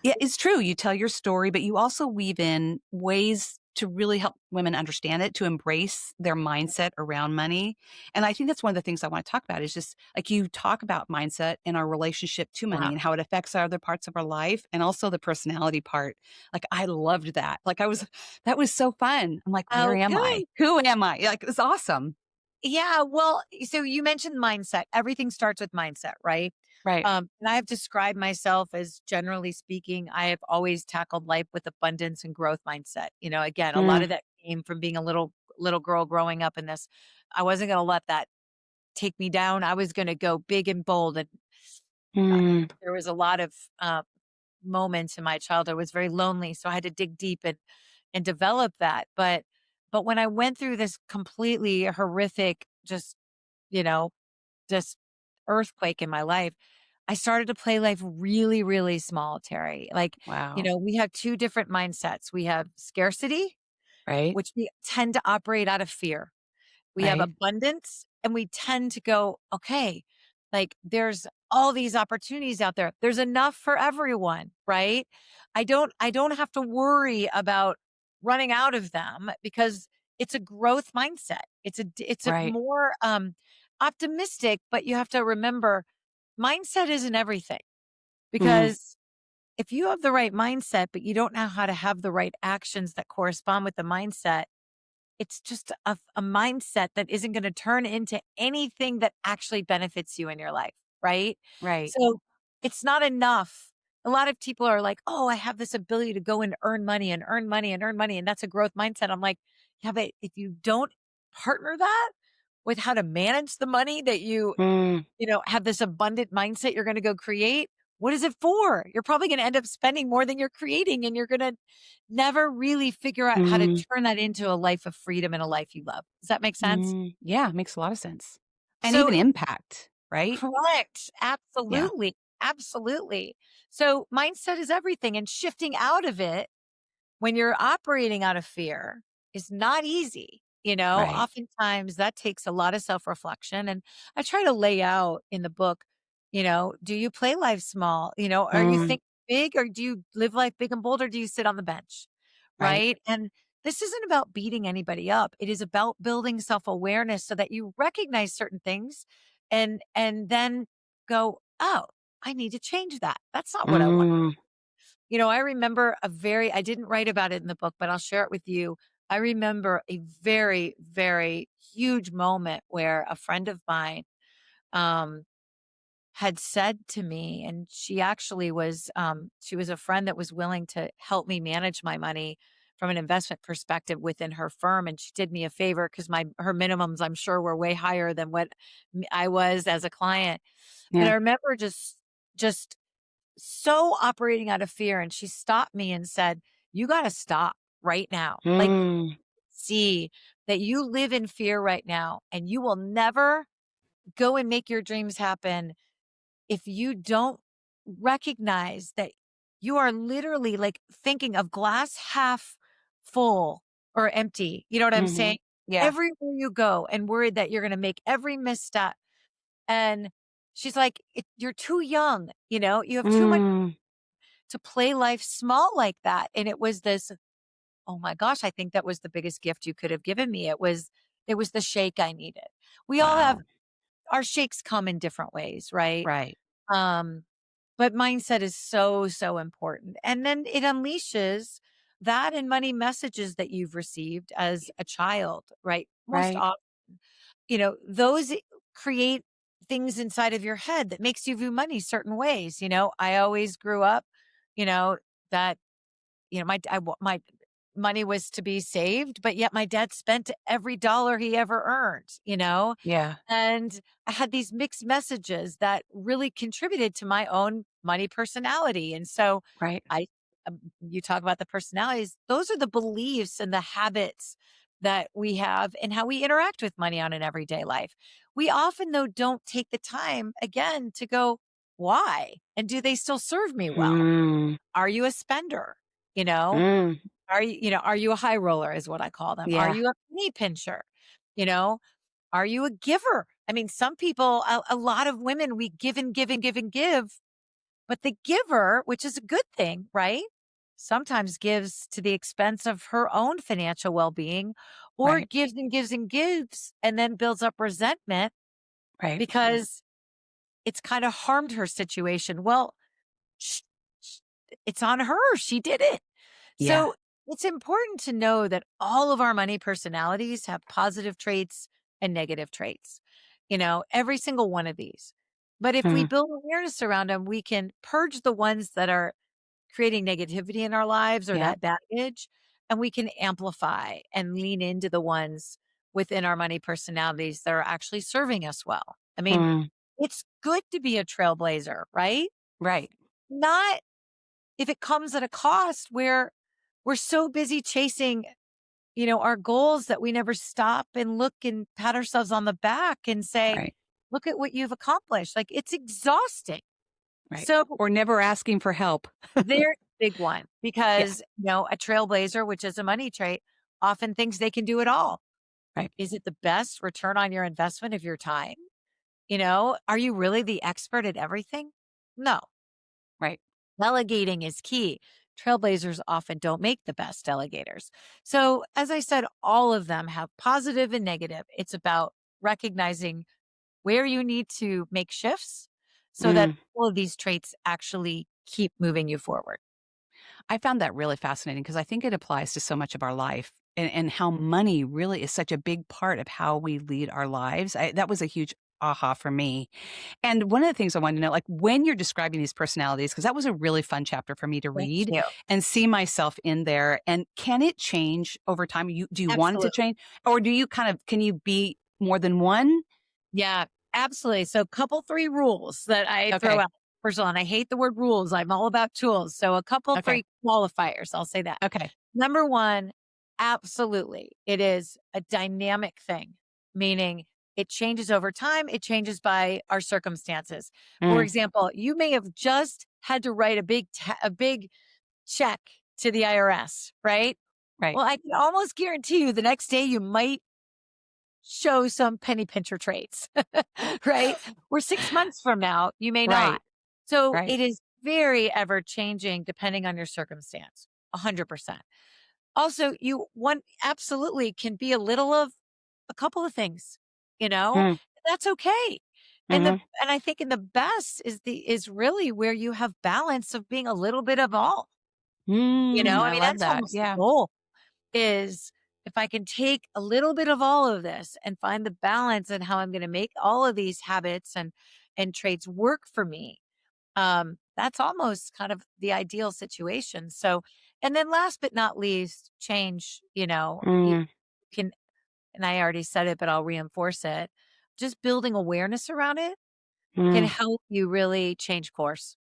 It's true. You tell your story, but you also weave in ways to really help women understand it, to embrace their mindset around money. And I think that's one of the things I want to talk about is just like you talk about mindset and our relationship to money Yeah. and how it affects our other parts of our life and also the personality part. Like I loved that. That was so fun. I'm like, where Oh, am I? good. Who am I? Like, it's awesome. Yeah, well, so you mentioned mindset. Everything starts with mindset, right? Right. And I have described myself as generally speaking, I have always tackled life with abundance and growth mindset. Again, a lot Mm, of that came from being a little girl growing up in this. I wasn't going to let that take me down. I was going to go big and bold. And uh, mm, there was a lot of moments in my childhood. I was very lonely, so I had to dig deep and develop that. But when I went through this completely horrific, you know, just earthquake in my life, I started to play life really, really small, Terry. Like, wow. we have two different mindsets. We have scarcity, Right. which we tend to operate out of fear. We have Right. abundance and we tend to go, okay, like there's all these opportunities out there. There's enough for everyone, right? I don't have to worry about running out of them because it's a growth mindset. It's a Right. more optimistic, but you have to remember mindset isn't everything Mm, because if you have the right mindset, but you don't know how to have the right actions that correspond with the mindset, it's just a mindset that isn't gonna turn into anything that actually benefits you in your life, right? right. So, it's not enough. A lot of people are like, "Oh, I have this ability to go and earn money and earn money and earn money, and that's a growth mindset." I'm like, "Yeah, but if you don't partner that with how to manage the money that Mm, have this abundant mindset you're gonna go create, what is it for? You're probably gonna end up spending more than you're creating, and you're gonna never really figure out how to mm. turn that into a life of freedom and a life you love. Does that make sense? Yeah, makes a lot of sense. And So even impact, right? correct. Yeah, Absolutely. Absolutely. So mindset is everything, and shifting out of it when you're operating out of fear is not easy. right. Oftentimes that takes a lot of self reflection. And I try to lay out in the book, do you play life small? Are you Mm, think big or do you live life big and bold or do you sit on the bench? right. Right. And this isn't about beating anybody up. It is about building self awareness so that you recognize certain things and then go, oh, I need to change that. That's not what I want. Mm, I remember I didn't write about it in the book, but I'll share it with you. I remember a very, very huge moment where a friend of mine um, had said to me, and she was a friend that was willing to help me manage my money from an investment perspective within her firm. And she did me a favor because her minimums, I'm sure, were way higher than what I was as a client. But I yeah. remember just so operating out of fear. And she stopped me and said, "You got to stop right now. Like, Mm, see that you live in fear right now, and you will never go and make your dreams happen if you don't recognize that you are literally like thinking of glass half full or empty." You know what I'm mhm. saying? Yeah, Everywhere you go and worried that you're going to make every misstep. And she's like, "You're too young. You have too much mm, to play life small like that." And it was this, oh my gosh, I think that was the biggest gift you could have given me. It was the shake I needed. We all have wow, our shakes come in different ways, right? right, Um, but mindset is so, so important. And then it unleashes that and money messages that you've received as a child, right? Most right, often, those create things inside of your head that makes you view money certain ways. I always grew up, you know, that, my money was to be saved, but yet my dad spent every dollar he ever earned. Yeah. And I had these mixed messages that really contributed to my own money personality. And so Right. I, you talk about the personalities, those are the beliefs and the habits that we have and how we interact with money on an everyday life. We often, though, don't take the time again to go, why? And do they still serve me well? Mm, Are you a spender? You know, mm, are you a high roller is what I call them? Are yeah. you a penny pincher? You know, are you a giver? I mean, some people, a lot of women, we give and give and give and give, but the giver, which is a good thing, right? Sometimes gives to the expense of her own financial well being, or Right. gives and gives and gives and then builds up resentment Right. because it's kind of harmed her situation. Well, sh- sh- it's on her. She did it. Yeah. So it's important to know that all of our money personalities have positive traits and negative traits, every single one of these. But if we Mm, build awareness around them, we can purge the ones that are creating negativity in our lives or yeah. that baggage, and we can amplify and lean into the ones within our money personalities that are actually serving us well. I mean, Mm, it's good to be a trailblazer, right? right. Not if it comes at a cost where we're so busy chasing, our goals that we never stop and look and pat ourselves on the back and say, Right. look at what you've accomplished. Like it's exhausting. Right. So Or never asking for help. they're a big one Yeah. because, a trailblazer, which is a money trait, often thinks they can do it all. Right. Is it the best return on your investment of your time? Are you really the expert at everything? No. Right. Delegating is key. Trailblazers often don't make the best delegators. So, as I said, all of them have positive and negative. It's about recognizing where you need to make shifts so that Mm. all of these traits actually keep moving you forward. I found that really fascinating because I think it applies to so much of our life and how money really is such a big part of how we lead our lives. That was a huge aha for me. And one of the things I wanted to know, like when you're describing these personalities, because that was a really fun chapter for me to Thank read you. and see myself in there. And can it change over time? Do you want it to Absolutely. change, or do you can you be more than one? Yeah, absolutely. So, couple three rules that I throw Okay. out. First of all, and I hate the word rules. I'm all about tools. So, a couple Okay. three qualifiers. I'll say that. Okay. Number one, absolutely. It is a dynamic thing, meaning it changes over time. It changes by our circumstances. For Mm, example, you may have just had to write a big check to the IRS, right? right. Well, I can almost guarantee you the next day you might show some penny pincher traits, right? Or 6 months from now, you may not. Right. So Right. it is very ever changing depending on your circumstance, 100%. Also, you one absolutely can be a little of a couple of things, you know? Mm, That's okay. And hmm. I think in the best is really where you have balance of being a little bit of all. I I mean, love that's that. almost the Yeah. goal is if I can take a little bit of all of this and find the balance and how I'm going to make all of these habits and traits work for me. That's almost kind of the ideal situation. So, and then last but not least, change, you Mm, can, and I already said it, but I'll reinforce it. Just building awareness around it can mm, help you really change course.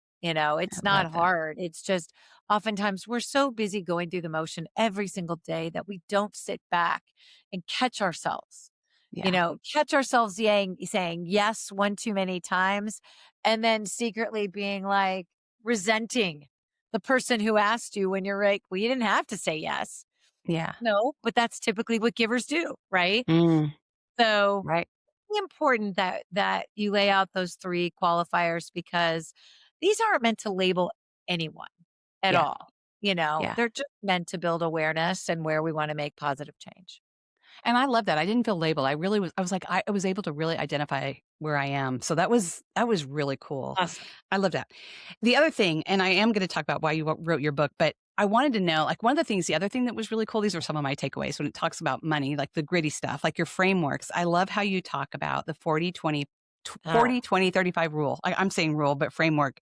I It's not love that. hard. It's just oftentimes we're so busy going through the motion every single day that we don't sit back and catch ourselves. Yeah. Catch ourselves saying yes one too many times and then secretly being like resenting the person who asked you when you're like, well, you didn't have to say yes. Yeah. No, but that's typically what givers do, right? Mm, So right. important that you lay out those three qualifiers because these aren't meant to label anyone at Yeah. all. Yeah. They're just meant to build awareness and where we want to make positive change. And I love that. I didn't feel labeled. I was like, I was able to really identify where I am. So that was really cool. Awesome. I love that. The other thing, and I am going to talk about why you wrote your book, but I wanted to know, like one of the things, the other thing that was really cool, these are some of my takeaways when it talks about money, like the gritty stuff, like your frameworks. I love how you talk about the 40, 20, Oh, 40, 20, 35 rule. I'm saying rule, but framework.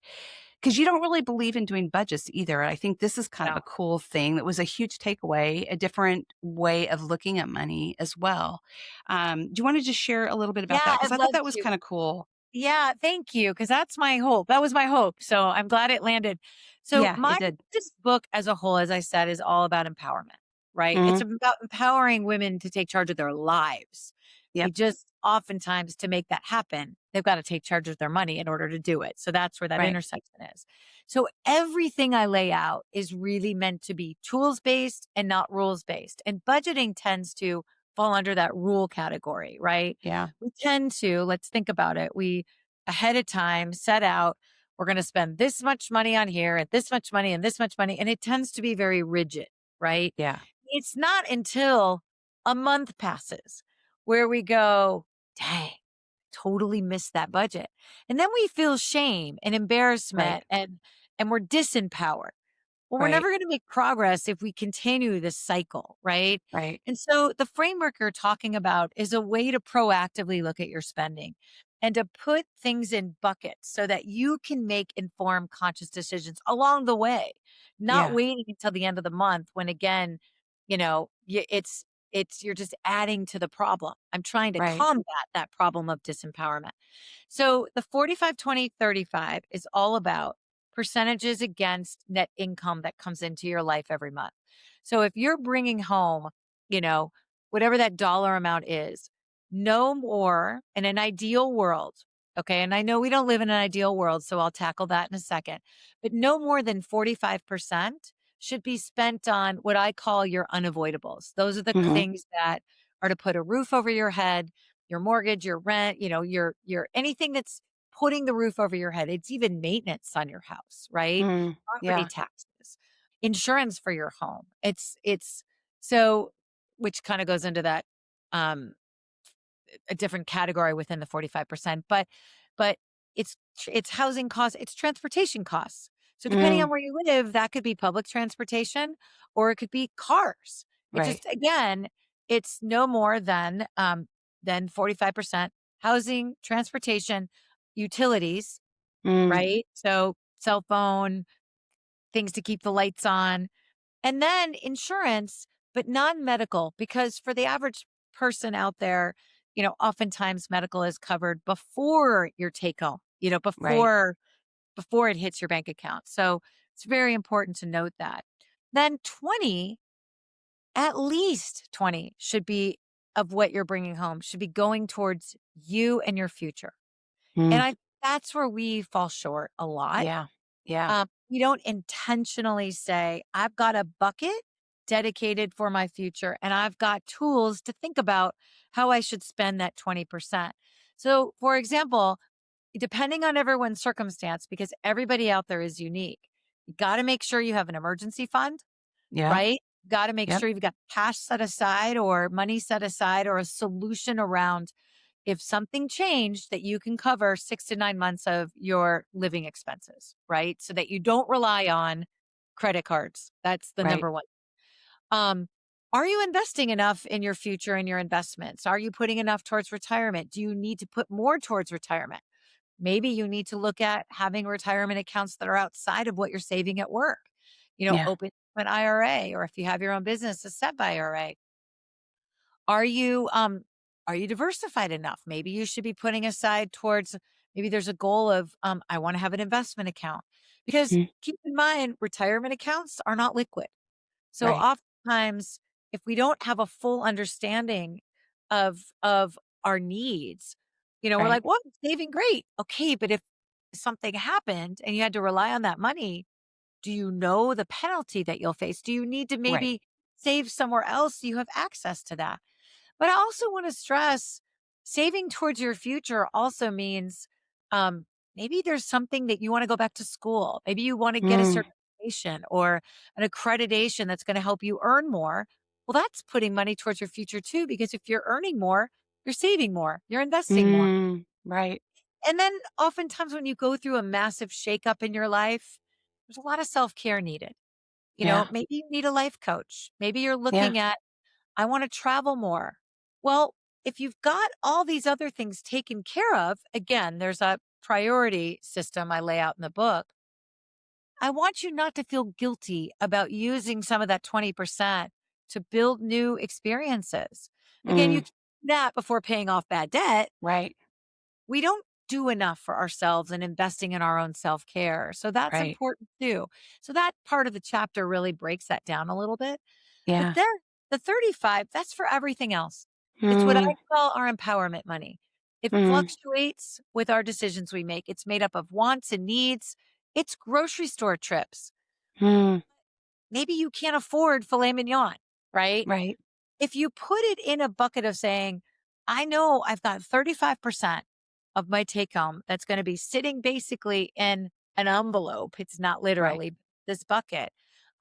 Because you don't really believe in doing budgets either. I think this is kind of no. a cool thing that was a huge takeaway, a different way of looking at money as well. Do you want to just share a little bit about that? Yeah, Because I'd I thought love that was to. kind of cool. Yeah, thank you. Because that's my hope. That was my hope. So I'm glad it landed. So Yeah, it did. this book as a whole, as I said, is all about empowerment, right? It's Mhm. about empowering women to take charge of their lives. They Yep. just oftentimes to make that happen, they've got to take charge of their money in order to do it. So that's where that Right. intersection is. So everything I lay out is really meant to be tools based and not rules based. And budgeting tends to fall under that rule category, right? Yeah. We tend to, let's think about it. We ahead of time set out, we're going to spend this much money on here and this much money and this much money. And it tends to be very rigid, right? Yeah. It's not until a month passes where we go, dang, totally missed that budget. And then we feel shame and Right. embarrassment and we're disempowered. Well, we're Right. never going to make progress if we continue this cycle, right? Right. And so the framework you're talking about is a way to proactively look at your spending and to put things in buckets so that you can make informed, conscious decisions along the way, not Yeah. waiting until the end of the month when again, it's you're just adding to the problem. I'm trying to Right. combat that problem of disempowerment. So the 45, 20, 35 is all about percentages against net income that comes into your life every month. So if you're bringing home, you know, whatever that dollar amount is, no more in an ideal world. Okay. And I know we don't live in an ideal world, so I'll tackle that in a second, but no more than 45% should be spent on what I call your unavoidables. Those are the Mhm. things that are to put a roof over your head, your mortgage, your rent, your anything that's putting the roof over your head. It's even maintenance on your house, right? Mm. Property Yeah. taxes, insurance for your home. It's so which kind of goes into that um a different category within the 45%, but it's housing costs, it's transportation costs. So depending Mm. on where you live, that could be public transportation or it could be cars. It Right. just again, it's no more than 45% housing, transportation, utilities, Mm. right? So cell phone, things to keep the lights on, and then insurance, but non-medical, because for the average person out there, oftentimes medical is covered before your take home, Right. before it hits your bank account. So it's very important to note that. Then 20, at least 20 should be of what you're bringing home should be going towards you and your future. And Mm. that's where we fall short a lot. Yeah. Yeah. We don't intentionally say, I've got a bucket dedicated for my future, and I've got tools to think about how I should spend that 20%. So, for example, depending on everyone's circumstance, because everybody out there is unique, you got to make sure you have an emergency fund, Yeah. right? Got to make Yep. sure you've got cash set aside or money set aside or a solution around if something changed that you can cover 6 to 9 months of your living expenses, right? So that you don't rely on credit cards. That's the Right. number one. Um, are you investing enough in your future and your investments? Are you putting enough towards retirement? Do you need to put more towards retirement? Maybe you need to look at having retirement accounts that are outside of what you're saving at work. Yeah. Open an IRA, or if you have your own business, a SEP IRA. Are you diversified enough? Maybe you should be putting aside towards maybe there's a goal of I want to have an investment account. Because Mm. keep in mind retirement accounts are not liquid. So Right. oftentimes if we don't have a full understanding of our needs, we're Right. like, "Well, I'm saving great." Okay, but if something happened and you had to rely on that money, do you know the penalty that you'll face? Do you need to Right. maybe save somewhere else so you have access to that? But I also want to stress saving towards your future also means um, maybe there's something that you want to go back to school. Maybe you want to get a Mm. certification or an accreditation that's going to help you earn more. Well, that's putting money towards your future too, because if you're earning more, you're saving more, you're investing more. Mm. Right. And then oftentimes when you go through a massive shakeup in your life, there's a lot of self care needed. Yeah. Maybe you need a life coach. Maybe you're Yeah. looking at I want to travel more. Well, if you've got all these other things taken care of, again, there's a priority system I lay out in the book. I want you not to feel guilty about using some of that 20% to build new experiences. Again, you Mm, can do that before paying off bad debt. right. We don't do enough for ourselves and investing in our own self-care. So that's Right. important too. So that part of the chapter really breaks that down a little bit. But Yeah. then the 35, that's for everything else. It's what I Mm, call our empowerment money. It mm, fluctuates with our decisions we make. It's made up of wants and needs. It's grocery store trips. mm, Maybe you can't afford filet mignon, right? right. If you put it in a bucket of saying, I know I've got 35% of my take home that's going to be sitting basically in an envelope. It's not Right. literally this bucket.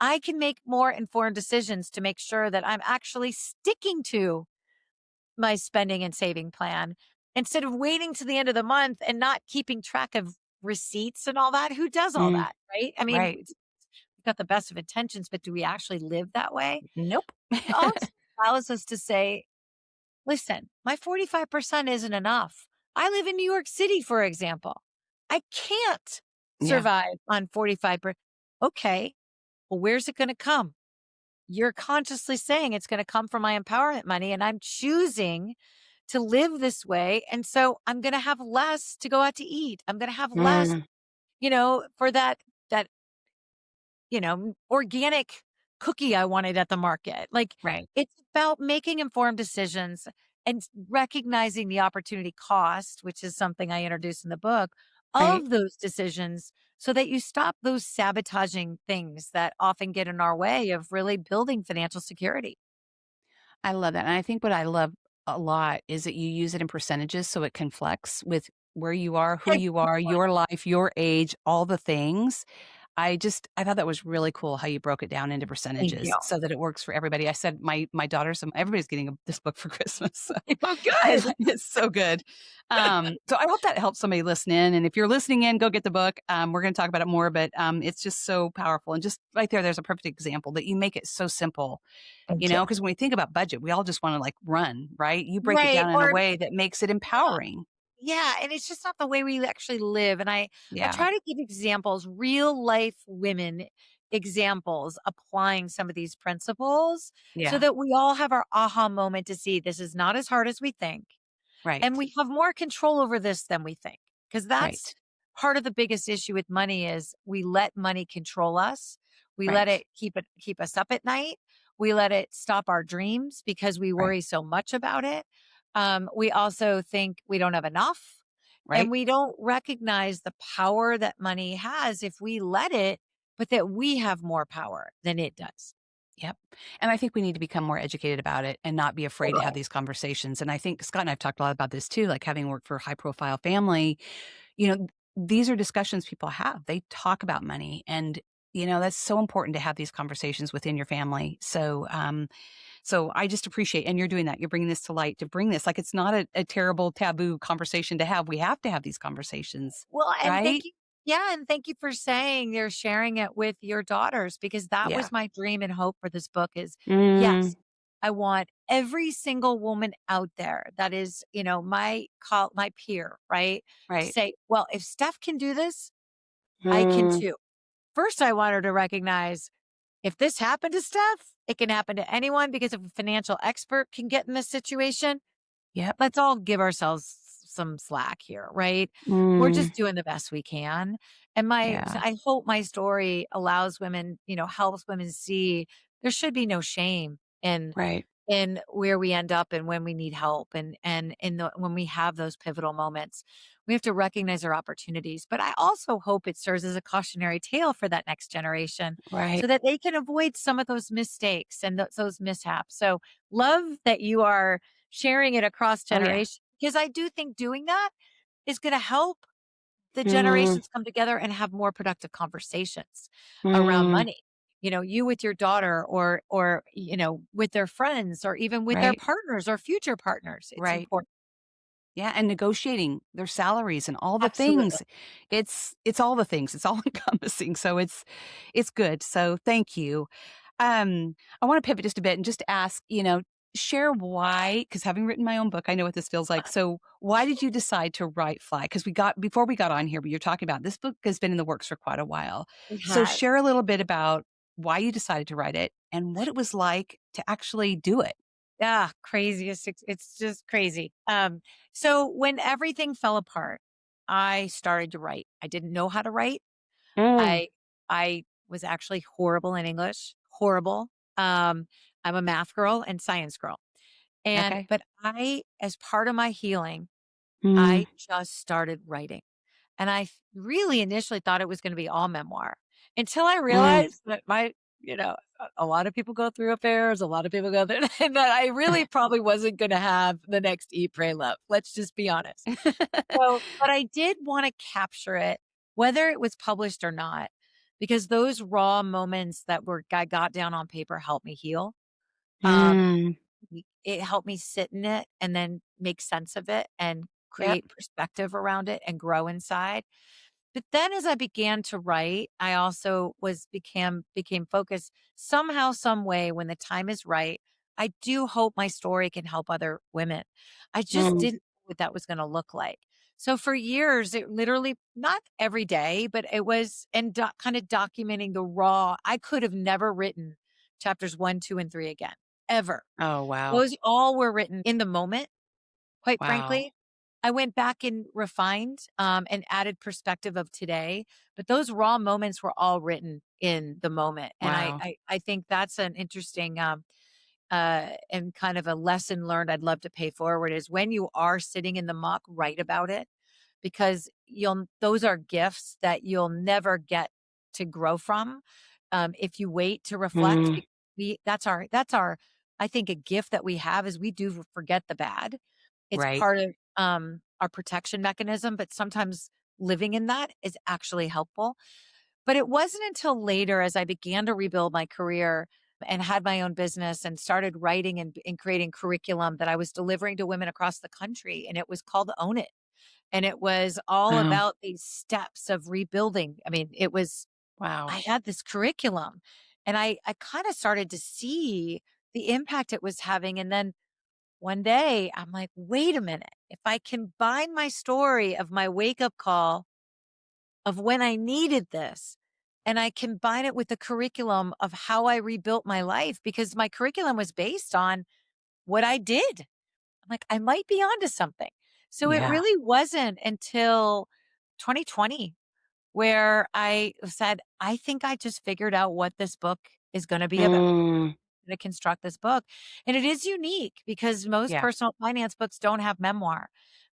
I can make more informed decisions to make sure that I'm actually sticking to my spending and saving plan instead of waiting to the end of the month and not keeping track of receipts and all that. Who does all Mm, that? Right. I mean, right. we've got the best of intentions, but do we actually live that way? Nope. It also allows us to say, listen, my 45% isn't enough. I live in New York City, for example. I can't Yeah. survive on 45%. Okay, well, where's it going to come? You're consciously saying it's going to come from my empowerment money, and I'm choosing to live this way. And so I'm going to have less to go out to eat. I'm going to have less, Mm, for that organic cookie I wanted at the market. Like, right. it's about making informed decisions and recognizing the opportunity cost, which is something I introduce in the book, Right. of those decisions so that you stop those sabotaging things that often get in our way of really building financial security. I love that. And I think what I love a lot is that you use it in percentages so it can flex with where you are, who you are, your life, your age, all the things. I thought that was really cool how you broke it down into Thank you. percentages so that it works for everybody. I said my daughters, everybody's getting this book for Christmas. So Oh, I good. it's so good. So I hope that helps somebody listen in. And if you're listening in, go get the book. We're going to talk about it more, but it's just so powerful. And just right there's a perfect example that you make it so simple, Thank you. because when we think about budget, we all just want to like run, right? You break it Right. down in a Or way that makes it empowering. yeah, and it's just not the way we actually live, and I Yeah. try to give examples, real life women examples applying some of these principles so Yeah. that we all have our aha moment to see this is not as hard as we think. And Right. we have more control over this than we think, because that's Right. part of the biggest issue with money is we let money control us. We let Right. it keep us up at night. We let it stop our dreams because we Right. worry so much about it. We also think we don't have enough, and Right. we don't recognize the power that money has if we let it, but that we have more power than it does. Yep. And I think we need to become more educated about it and not be afraid to have Totally. these conversations. And I think Scott and I've talked a lot about this too, like having worked for a high profile family, you know, these are discussions people have. They talk about money and that's so important to have these conversations within your family. So I just appreciate, and you're doing that. You're bringing this to light to bring this, like, it's not a terrible taboo conversation to have. We have to have these conversations, Well, and thank right? you. Yeah, and thank you for saying you're sharing it with your daughters because that Yeah. was my dream and hope for this book is Mm, yes, I want every single woman out there that is, my peer, right? To right. say, well, if Steph can do this, I can Mm, too. First, I want her to recognize if this happened to Steph, it can happen to anyone because if a financial expert can get in this situation, yep. let's all give ourselves some slack here, right? We're Mm, just doing the best we can. And yeah. I hope my story allows women, helps women see there should be no shame Right. in where we end up and when we need help and when we have those pivotal moments. We have to recognize our opportunities. But I also hope it serves as a cautionary tale for that next generation Right. so that they can avoid some of those mistakes and those mishaps. So love that you are sharing it across Oh, yeah. generations because I do think doing that is going to help the Mm, generations come together and have more productive conversations around mm, money. You with your daughter or with their friends or even with their right. partners or future partners. It's Right. important. Yeah, and negotiating their salaries and all the Absolutely. things. It's all the things. It's all encompassing. So it's good. So thank you. I want to pivot just a bit and just ask, share why, because having written my own book, I know what this feels like. So why did you decide to write Fly? Because before we got on here, you're talking about this book has been in the works for quite a while. It So has. share a little bit about why you decided to write it and what it was like to actually do it. Yeah, craziest. It's just crazy. So when everything fell apart, I started to write. I didn't know how to write. Mm. I was actually horrible in English, horrible. I'm a math girl and science girl. Okay. But as part of my healing, Mm. I just started writing. And really initially thought it was going to be all memoir until I Mm. realized that a lot of people go through affairs, a lot of people go through, and that I really probably wasn't going to have the next Eat, Pray, Love. Let's just be honest. So, but I did want to capture it, whether it was published or not, because those raw moments I got down on paper helped me heal. Um, Mm. it helped me sit in it and then make sense of it and Yep. create perspective around it and grow inside. But then as I began to write, I also became focused somehow, some way when the time is right. I do hope my story can help other women. I just Mm. didn't know what that was going to look like. So for years, it literally, not every day, but it was kind of documenting the raw. I could have never written chapters 1, 2, and 3 again, ever. Oh, wow. Those all were written in the moment, quite Wow. frankly. I went back and refined, and added perspective of today, but those raw moments were all written in the moment, and Wow. I think that's an interesting, and kind of a lesson learned I'd love to pay forward is when you are sitting in the muck, write about it because those are gifts that you'll never get to grow from, if you wait to reflect. Mm. That's our, I think a gift that we have is we do forget the bad. It's Right. part of, our protection mechanism, but sometimes living in that is actually helpful. But it wasn't until later as I began to rebuild my career and had my own business and started writing and creating curriculum that I was delivering to women across the country. And it was called Own It. And it was all Wow. about these steps of rebuilding. I mean, Wow. I had this curriculum and I kind of started to see the impact it was having. And then one day I'm like, wait a minute. If I combine my story of my wake up call of when I needed this, and I combine it with the curriculum of how I rebuilt my life, because my curriculum was based on what I did. I'm like, I might be onto something. So it Yeah. really wasn't until 2020 where I said, I think I just figured out what this book is going to be about Mm. to construct this book. And it is unique because most Yeah. personal finance books don't have memoir.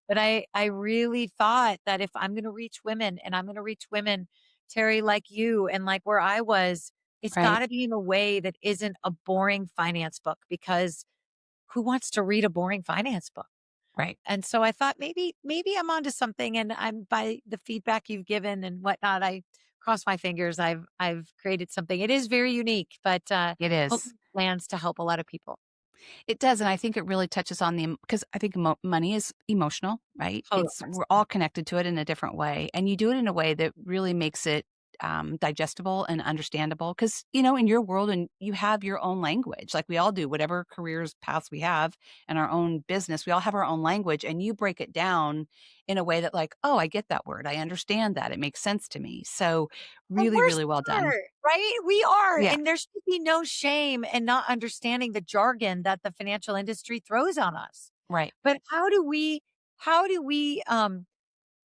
But I really thought that if I'm going to reach women and I'm going to reach women, Terry, like you and like where I was, it's got Right. to be in a way that isn't a boring finance book because who wants to read a boring finance book? Right. And so I thought maybe I'm onto something. And I'm by the feedback you've given and whatnot, I cross my fingers. I've created something. It is very unique, but It hopefully is. it lands to help a lot of people. It does, and I think it really touches on because I think money is emotional, right? It's we're 100%. all connected to it in a different way, and you do it in a way that really makes it digestible and understandable. Because in your world, and you have your own language, like we all do, whatever careers paths we have, and our own business, we all have our own language, and you break it down in a way that, like, oh, I get that word, I understand that, it makes sense to me. So, And really, we're really well done. smart, right? We are. Yeah. And there should be no shame in not understanding the jargon that the financial industry throws on us. Right. But how do we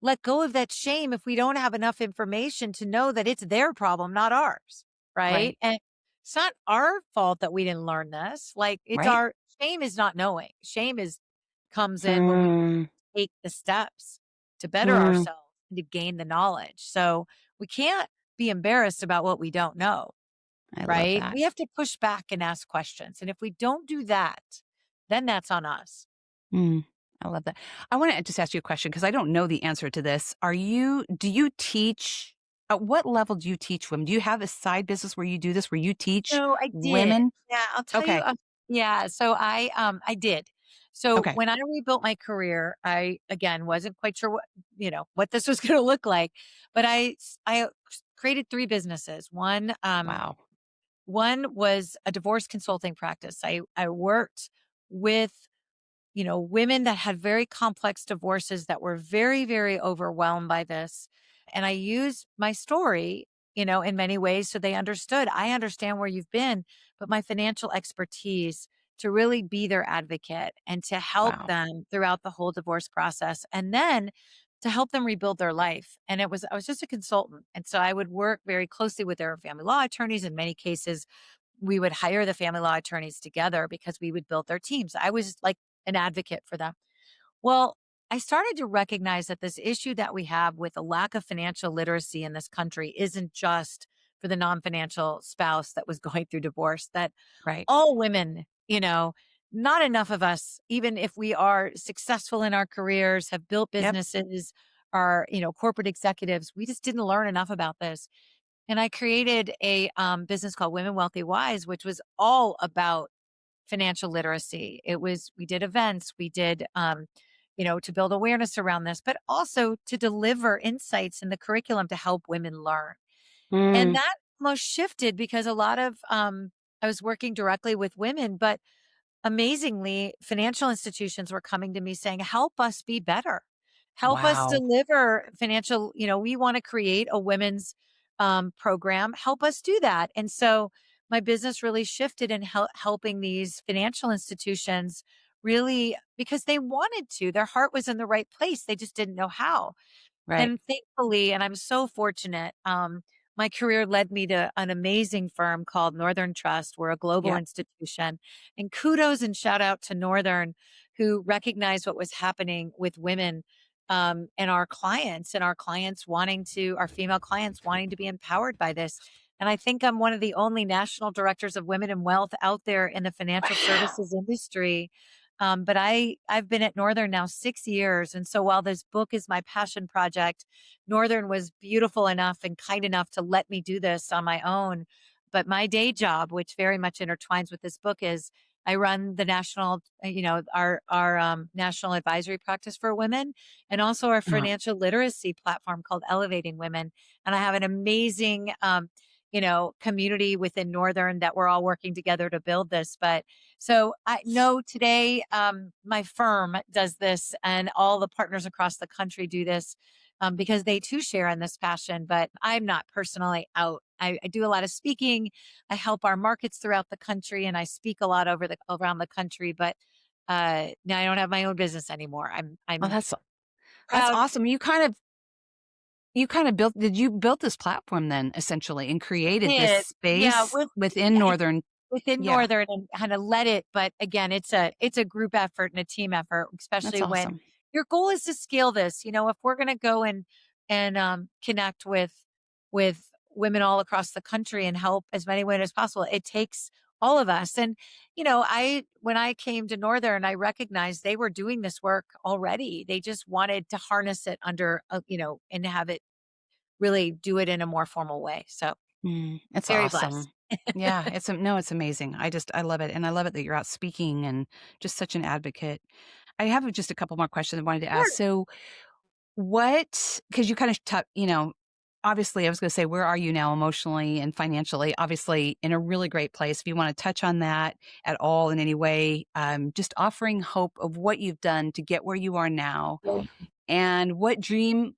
let go of that shame if we don't have enough information to know that it's their problem, not ours, right? Right. And it's not our fault that we didn't learn this. Like it's Right. our shame is not knowing. Shame is comes in when we Hmm. take the steps to better Hmm. ourselves and to gain the knowledge. So we can't be embarrassed about what we don't know, I love right? that. We have to push back and ask questions. And if we don't do that, then that's on us. Mm, I love that. I wanna just ask you a question because I don't know the answer to this. Do you teach at what level do you teach women? Do you have a side business where you do this, where you teach So I did. women? Yeah, I'll tell you. Okay, Yeah, so I did. So okay. when I rebuilt my career, I again wasn't quite sure what this was going to look like, but I created 3 businesses. One Wow. was a divorce consulting practice. I worked with, women that had very complex divorces that were very, very overwhelmed by this. And I used my story, in many ways so they understood. I understand where you've been, but my financial expertise to really be their advocate and to help Wow. them throughout the whole divorce process. And then to help them rebuild their life. And I was just a consultant. And so I would work very closely with their family law attorneys. In many cases, we would hire the family law attorneys together because we would build their teams. I was like an advocate for them. Well, I started to recognize that this issue that we have with a lack of financial literacy in this country isn't just for the non financial spouse that was going through divorce, that Right. all women, not enough of us, even if we are successful in our careers, have built Yep. businesses, are, corporate executives, we just didn't learn enough about this. And I created a business called Women Wealthy Wise, which was all about financial literacy. We did events, we did, to build awareness around this, but also to deliver insights in the curriculum to help women learn. And Mm, that almost shifted because I was working directly with women, but amazingly, financial institutions were coming to me saying, help us be better. Help us wow. deliver financial, we want to create a women's program. Help us do that. And so my business really shifted in helping these financial institutions really because they wanted to. Their heart was in the right place. They just didn't know how. Right. And thankfully, and I'm so fortunate, my career led me to an amazing firm called Northern Trust. We're a global Yep. institution. And kudos and shout out to Northern, who recognized what was happening with women and our clients our female clients wanting to be empowered by this. And I think I'm one of the only national directors of women in wealth out there in the financial Wow. services industry. But I've been at Northern now 6 years. And so while this book is my passion project, Northern was beautiful enough and kind enough to let me do this on my own. But my day job, which very much intertwines with this book, is I run the national, our national advisory practice for women, and also our Uh, financial literacy platform called Elevating Women. And I have an amazing, community within Northern that we're all working together to build this. But so I know today, my firm does this and all the partners across the country do this because they too share in this passion, but I'm not personally out. I do a lot of speaking. I help our markets throughout the country and I speak a lot around the country, but now I don't have my own business anymore. oh, I'm that's proud. awesome. You kind of did you build this platform then essentially and created this Did. Yeah, space within Northern? within Yeah, Northern and kind of led it. But again, it's a group effort and a team effort, that's especially when awesome. your goal is to scale this. If we're going to go and connect with women all across the country and help as many women as possible, it takes all of us. And I when I came to Northern, I recognized they were doing this work already. They just wanted to harness it under, and have it really do it in a more formal way. So It's very blessed. awesome. Yeah, no, it's amazing. I love it, and I love it that you're out speaking and just such an advocate. I have just a couple more questions I wanted to ask. Sure. So, because you kind of, obviously, I was going to say, where are you now emotionally and financially? Obviously, in a really great place. If you want to touch on that at all in any way, just offering hope of what you've done to get where you are now, and what dream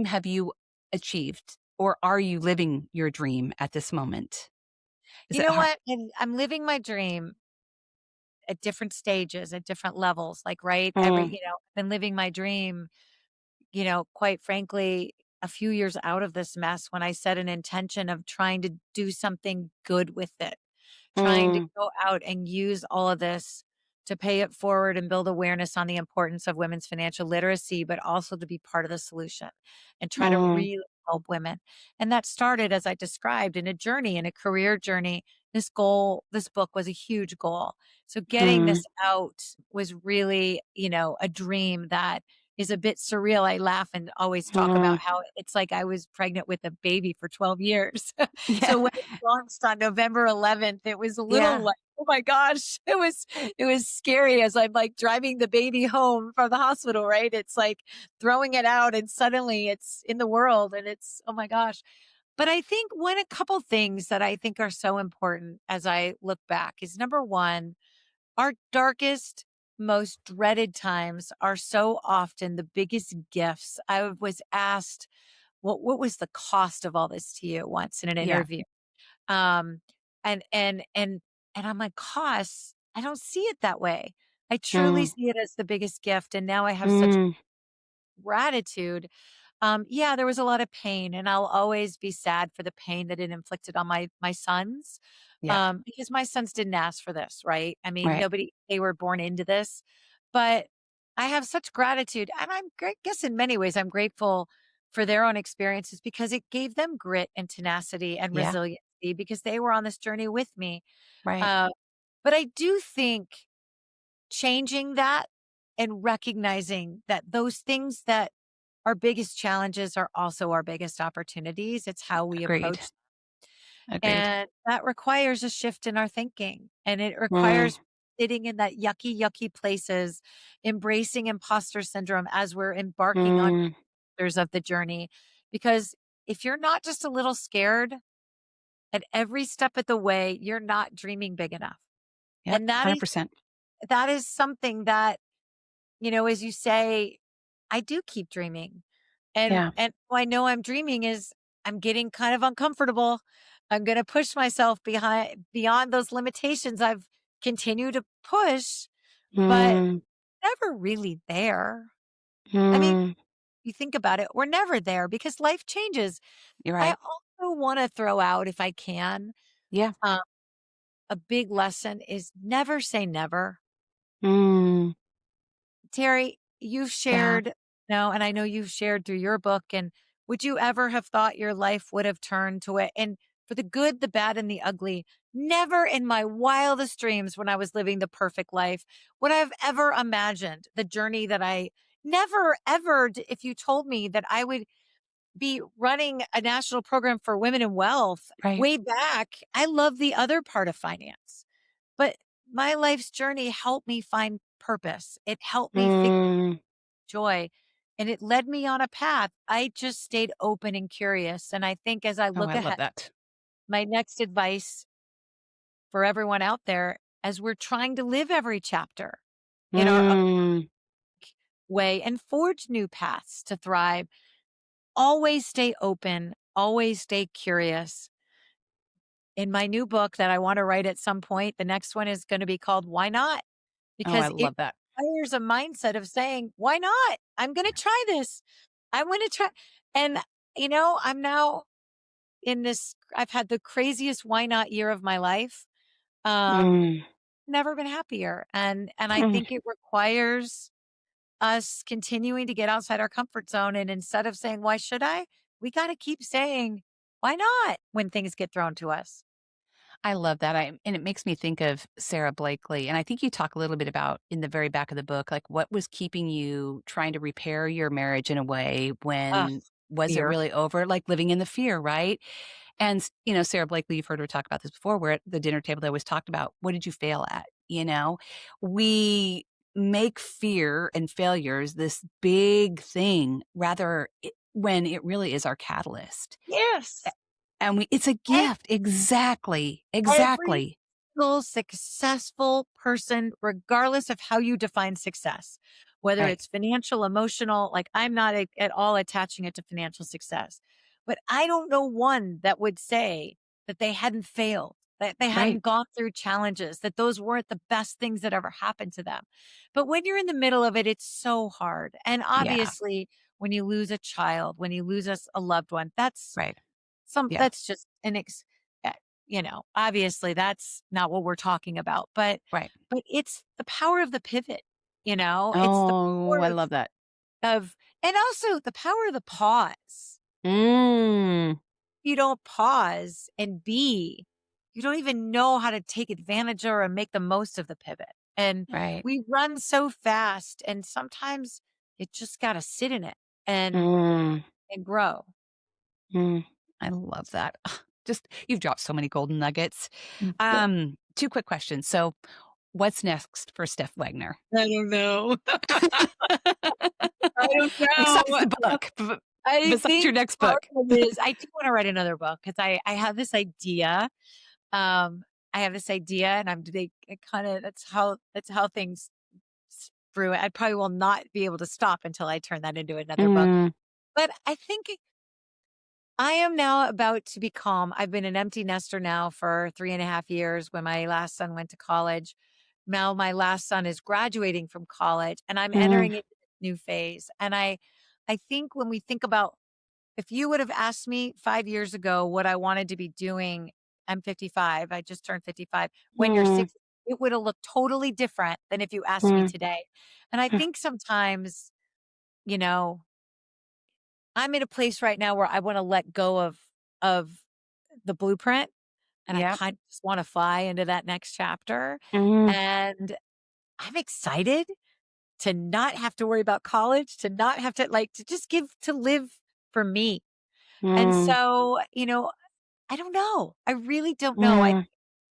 have you achieved, or are you living your dream at this moment? Is You it know hard? what? And I'm living my dream at different stages, at different levels. Like, right? Mm, I've been living my dream, quite frankly, a few years out of this mess when I set an intention of trying to do something good with it, trying to mm, go out and use all of this to pay it forward and build awareness on the importance of women's financial literacy, but also to be part of the solution and try to mm, really help women. And that started, as I described, in a journey, in a career journey. This book was a huge goal. So getting mm, this out was really, a dream that is a bit surreal. I laugh and always talk about mm. how it's like I was pregnant with a baby for 12 years. Yeah, So when it launched on November 11th, it was a little yeah, like, oh my gosh, it was scary as I'm like driving the baby home from the hospital, right? It's like throwing it out and suddenly it's in the world and it's, oh my gosh. But I think a couple things that I think are so important as I look back is number one, Our darkest, most dreaded times are so often the biggest gifts. I was asked, what was the cost of all this to you once in an Yeah. interview? Um, and and and and I'm like, costs, I don't see it that way. I truly Mm, see it as the biggest gift. And now I have such mm, gratitude. Yeah, there was a lot of pain, and I'll always be sad for the pain that it inflicted on my sons, yeah. because my sons didn't ask for this, right? I mean, Right. nobody, they were born into this, but I have such gratitude, and guess in many ways I'm grateful for their own experiences because it gave them grit and tenacity and Yeah. resiliency because they were on this journey with me. Right. Uh, but I do think changing that and recognizing that those things that our biggest challenges are also our biggest opportunities. It's how we Agreed. approach, Agreed. and that requires a shift in our thinking, and it Mm, requires sitting in that yucky places, embracing imposter syndrome as we're embarking on mm. chapters of the journey. Because if you're not just a little scared at every step of the way, you're not dreaming big enough. Yep. And 100%. that is something that, as you say, I do keep dreaming. Yeah. And how I know I'm dreaming is I'm getting kind of uncomfortable. I'm going to push myself beyond those limitations I've continued to push, but Mm, never really there. I mean, mm. you think about it, we're never there because life changes. You're I right. also want to throw out, if I can, Yeah. um, a big lesson is never say never. Mm, Terri, you've yeah. shared, no, and I know you've shared through your book. And would you ever have thought your life would have turned to it? And for the good, the bad, and the ugly, never in my wildest dreams when I was living the perfect life would I have ever imagined the journey that I never, ever, if you told me that I would be running a national program for women in wealth Right. way back. I love the other part of finance, but my life's journey helped me find purpose. It helped me figure Mm. joy, and it led me on a path. I just stayed open and curious. And I think as I Oh, look I love ahead, that. my next advice for everyone out there, as we're trying to live every chapter in our own Mm. way and forge new paths to thrive, always stay open, always stay curious. In my new book that I want to write at some point, the next one is going to be called Why Not? Oh, I Because it love that. requires a mindset of saying, why not? I'm going to try this. I'm going to try. And, I'm now in this, I've had the craziest why not year of my life. Um, Mm. Never been happier. And I Mm. think it requires us continuing to get outside our comfort zone. And instead of saying, why should I? We got to keep saying, why not when things get thrown to us? I love that. And it makes me think of Sarah Blakely. And I think you talk a little bit about in the very back of the book, like what was keeping you trying to repair your marriage in a way Ugh, when was it fear. really over? Like living in the fear, right? And, Sarah Blakely, you've heard her talk about this before, where at the dinner table they always talked about what did you fail at? We make fear and failures this big thing when it really is our catalyst. Yes. And it's a gift. Exactly. Every Exactly. single successful person, regardless of how you define success, whether Right. it's financial, emotional, like I'm not at all attaching it to financial success, but I don't know one that would say that they hadn't failed, that they Right. hadn't gone through challenges, that those weren't the best things that ever happened to them. But when you're in the middle of it, it's so hard. And Yeah. obviously, when you lose a child, when you lose a loved one, Right. Yeah. that's just uh, obviously that's not what we're talking about, Right. but it's the power of the pivot, it's the Oh, power I love that. of, and also the power of the pause. Mm. You don't pause and you don't even know how to take advantage or make the most of the pivot. And Right. we run so fast, and sometimes you just got to sit in it and Mm. grow. Mm. I love that. Just you've dropped so many golden nuggets. Two quick questions. So, what's next for Steph Wagner? I don't know. I don't Besides know. the book, I besides your think next part book. of it is I do want to write another book because I have this idea. Um, I have this idea and I'm they it kinda that's how things brew it. I probably will not be able to stop until I turn that into another book. Mm, But I think I am now about to be calm. I've been an empty nester now for 3.5 years when my last son went to college. Now my last son is graduating from college and I'm mm, entering into this new phase. And I think when we think about if you would have asked me 5 years ago what I wanted to be doing, I'm 55. I just turned 55. When you're mm, 60, it would have looked totally different than if you asked me mm, today. And I mm. think sometimes, you know, I'm in a place right now where I want to let go of the blueprint and I Yep. kind of just want to fly into that next chapter. Mm, And I'm excited to not have to worry about college, to not have to like to just give to live for me. And mm, so, I don't know. I really don't know. mm.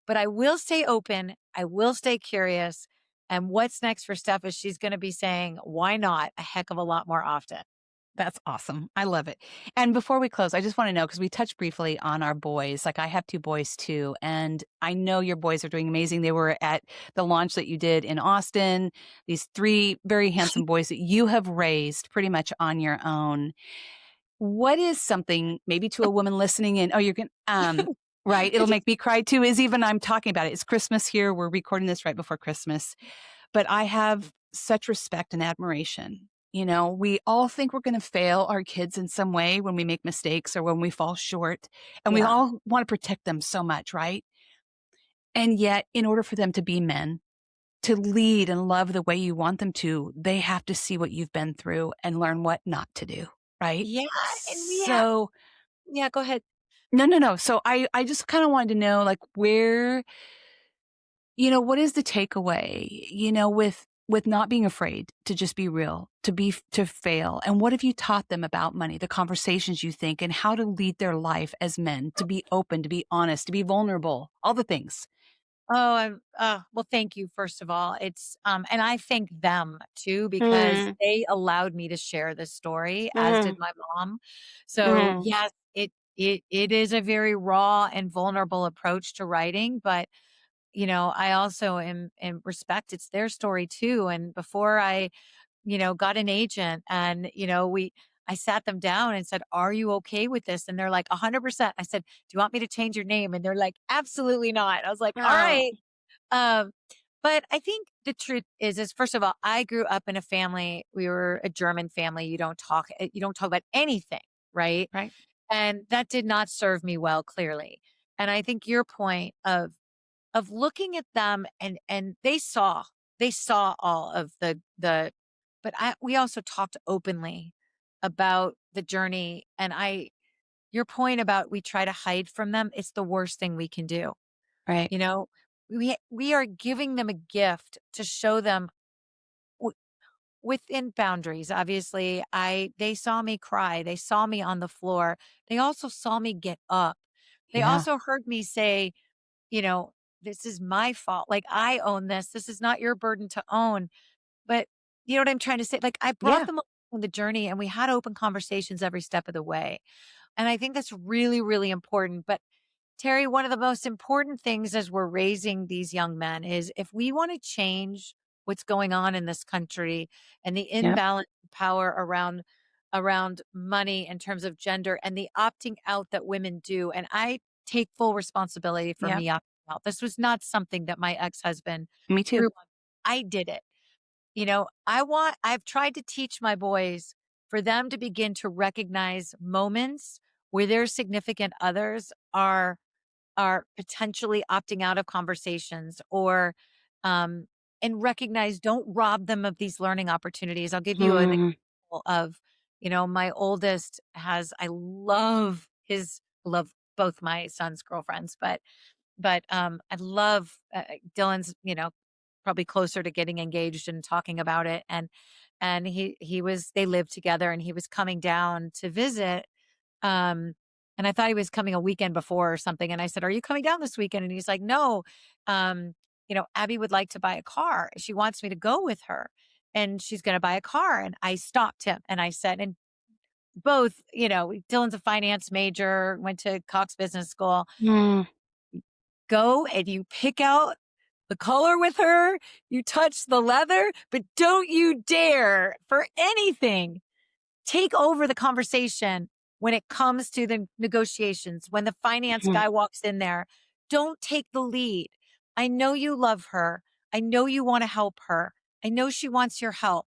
But I will stay open. I will stay curious. And what's next for Steph is she's going to be saying, why not a heck of a lot more often. That's awesome. I love it. And before we close, I just want to know because we touched briefly on our boys. Like I have 2 boys too, and I know your boys are doing amazing. They were at the launch that you did in Austin. These 3 very handsome boys that you have raised pretty much on your own. What is something maybe to a woman listening in, "Oh, you're going right, I it'll just, make me cry too," is even I'm talking about it. It's Christmas here. We're recording this right before Christmas. But I have such respect and admiration. You know, we all think we're going to fail our kids in some way when we make mistakes or when we fall short. And we yeah. all want to protect them so much, right? And yet, in order for them to be men, to lead and love the way you want them to, they have to see what you've been through and learn what not to do, right? Yeah. And So, yeah, go ahead. no, no, no. So I just kind of wanted to know like where what is the takeaway, with not being afraid to just be real, to fail? And what have you taught them about money, the conversations you think, and how to lead their life as men, to be open, to be honest, to be vulnerable, all the things? Oh, well, thank you, first of all. And I thank them too, because Mm, they allowed me to share this story, as did mm, my mom. So mm, yes, it is a very raw and vulnerable approach to writing, but I also am respect it's their story too. And before I, got an agent and, I sat them down and said, "Are you okay with this?" And they're like, 100%. I said, "Do you want me to change your name?" And they're like, "Absolutely not." I was like, "All oh, right." Um, but I think the truth is first of all, I grew up in a family. We were a German family. You don't talk about anything, right? right, And that did not serve me well, clearly. And I think your point of looking at them and they saw all of the but we also talked openly about the journey. And your point about we try to hide from them, it's the worst thing we can do. right, You know, we are giving them a gift to show them w- within boundaries. Obviously, I they saw me cry, they saw me on the floor. They also saw me get up. They yeah, also heard me say, you know, this is my fault. Like I own this. This is not your burden to own. But you know what I'm trying to say? Like I brought yeah, them on the journey and we had open conversations every step of the way. And I think that's really, really important. But Terry, one of the most important things as we're raising these young men is if we want to change what's going on in this country and the yep, imbalance of power around money in terms of gender and the opting out that women do. And I take full responsibility for yep, me opting out. This was not something that my ex-husband me too. grew on. I did it. I've tried to teach my boys for them to begin to recognize moments where their significant others are potentially opting out of conversations or um and recognize don't rob them of these learning opportunities. I'll give you an Mm, example of, my oldest has I love both my son's girlfriends, but I love Dylan's, probably closer to getting engaged and talking about it. And they lived together and he was coming down to visit. Um, and I thought he was coming a weekend before or something. And I said, "Are you coming down this weekend?" And he's like, "No. Um, Abby would like to buy a car. She wants me to go with her and she's going to buy a car." And I stopped him and I said, and both, Dylan's a finance major, went to Cox Business School. mm, go and you pick out the color with her, you touch the leather, but don't you dare for anything take over the conversation when it comes to the negotiations. When the finance Mhm. guy walks in there, don't take the lead. I know you love her. I know you want to help her. I know she wants your help,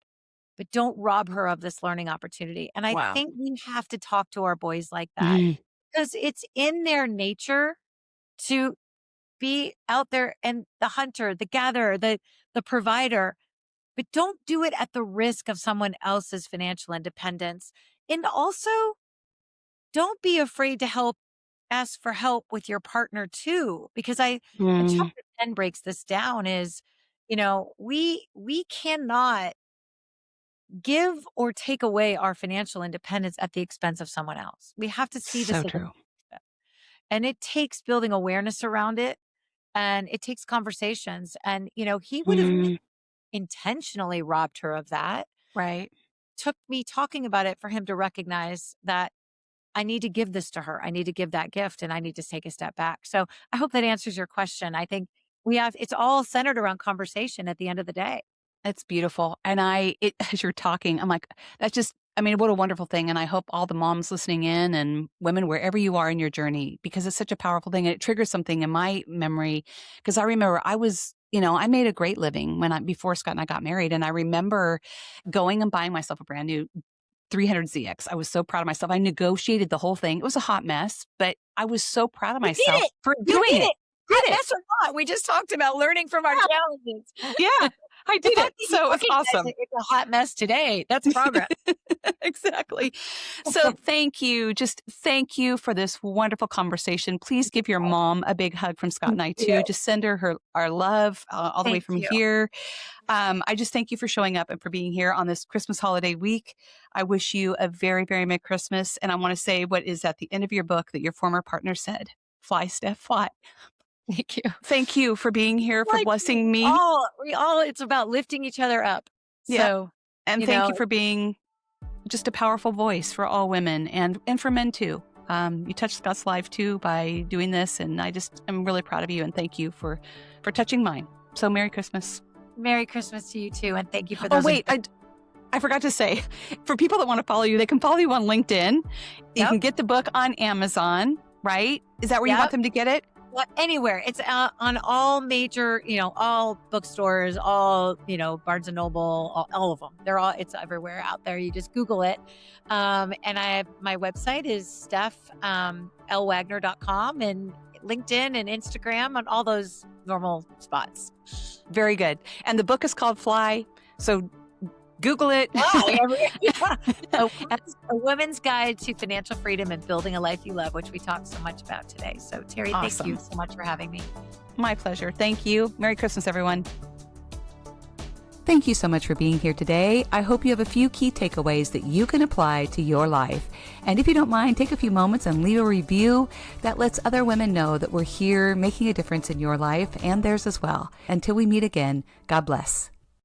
but don't rob her of this learning opportunity. And I Wow. think we have to talk to our boys like that Mm, because it's in their nature to be out there and the hunter, the gatherer, the provider, but don't do it at the risk of someone else's financial independence. And also, don't be afraid to ask for help with your partner too, because and mm, chapter 10 breaks this down is, we cannot give or take away our financial independence at the expense of someone else. We have to see so this as a true. and it takes building awareness around it and it takes conversations. And, he would have Mm, intentionally robbed her of that. right. Took me talking about it for him to recognize that I need to give this to her. I need to give that gift and I need to take a step back. So I hope that answers your question. I think it's all centered around conversation at the end of the day. It's beautiful. And as you're talking, I'm like, that's just, what a wonderful thing. And I hope all the moms listening in and women, wherever you are in your journey, because it's such a powerful thing and it triggers something in my memory. Because I remember I made a great living before Scott and I got married. And I remember going and buying myself a brand new 300ZX. I was so proud of myself. I negotiated the whole thing. It was a hot mess, but I was so proud of You did myself it. for You doing did it. it. Did Hot it. mess or not. We just talked about learning from our challenges. Yeah, I The did fact it. that you So it was recognize awesome. it, it's a hot mess today. That's progress. Exactly. So thank you. Just thank you for this wonderful conversation. Please give your mom a big hug from Scott and I Yeah. too. Just send her our love all the way Thank from you. here. I just thank you for showing up and for being here on this Christmas holiday week. I wish you a very, very Merry Christmas. And I want to say what is at the end of your book that your former partner said. Fly, Steph, fly. Thank you. Thank you for being here, for Like blessing me. it's about lifting each other up. Yeah. So, And you thank know, you for being just a powerful voice for all women and for men too. You touched Scott's life too by doing this, and I'm really proud of you and thank you for touching mine. So Merry Christmas. Merry Christmas to you too. And thank you for Oh those. wait, I forgot to say, for people that want to follow you, they can follow you on LinkedIn. You Yep. can get the book on Amazon, right? Is that where you Yep. want them to get it? Well, anywhere. It's on all major, all bookstores, all, Barnes and Noble, all of them. It's everywhere out there. You just Google it. And my website is stephwagner.com and LinkedIn and Instagram and all those normal spots. Very good. And the book is called Fly. So Google it. That's A Woman's Guide to Financial Freedom and Building a Life You Love, which we talked so much about today. So, Terri, Thank you so much for having me. My pleasure. Thank you. Merry Christmas, everyone. Thank you so much for being here today. I hope you have a few key takeaways that you can apply to your life. And if you don't mind, take a few moments and leave a review that lets other women know that we're here making a difference in your life and theirs as well. Until we meet again, God bless.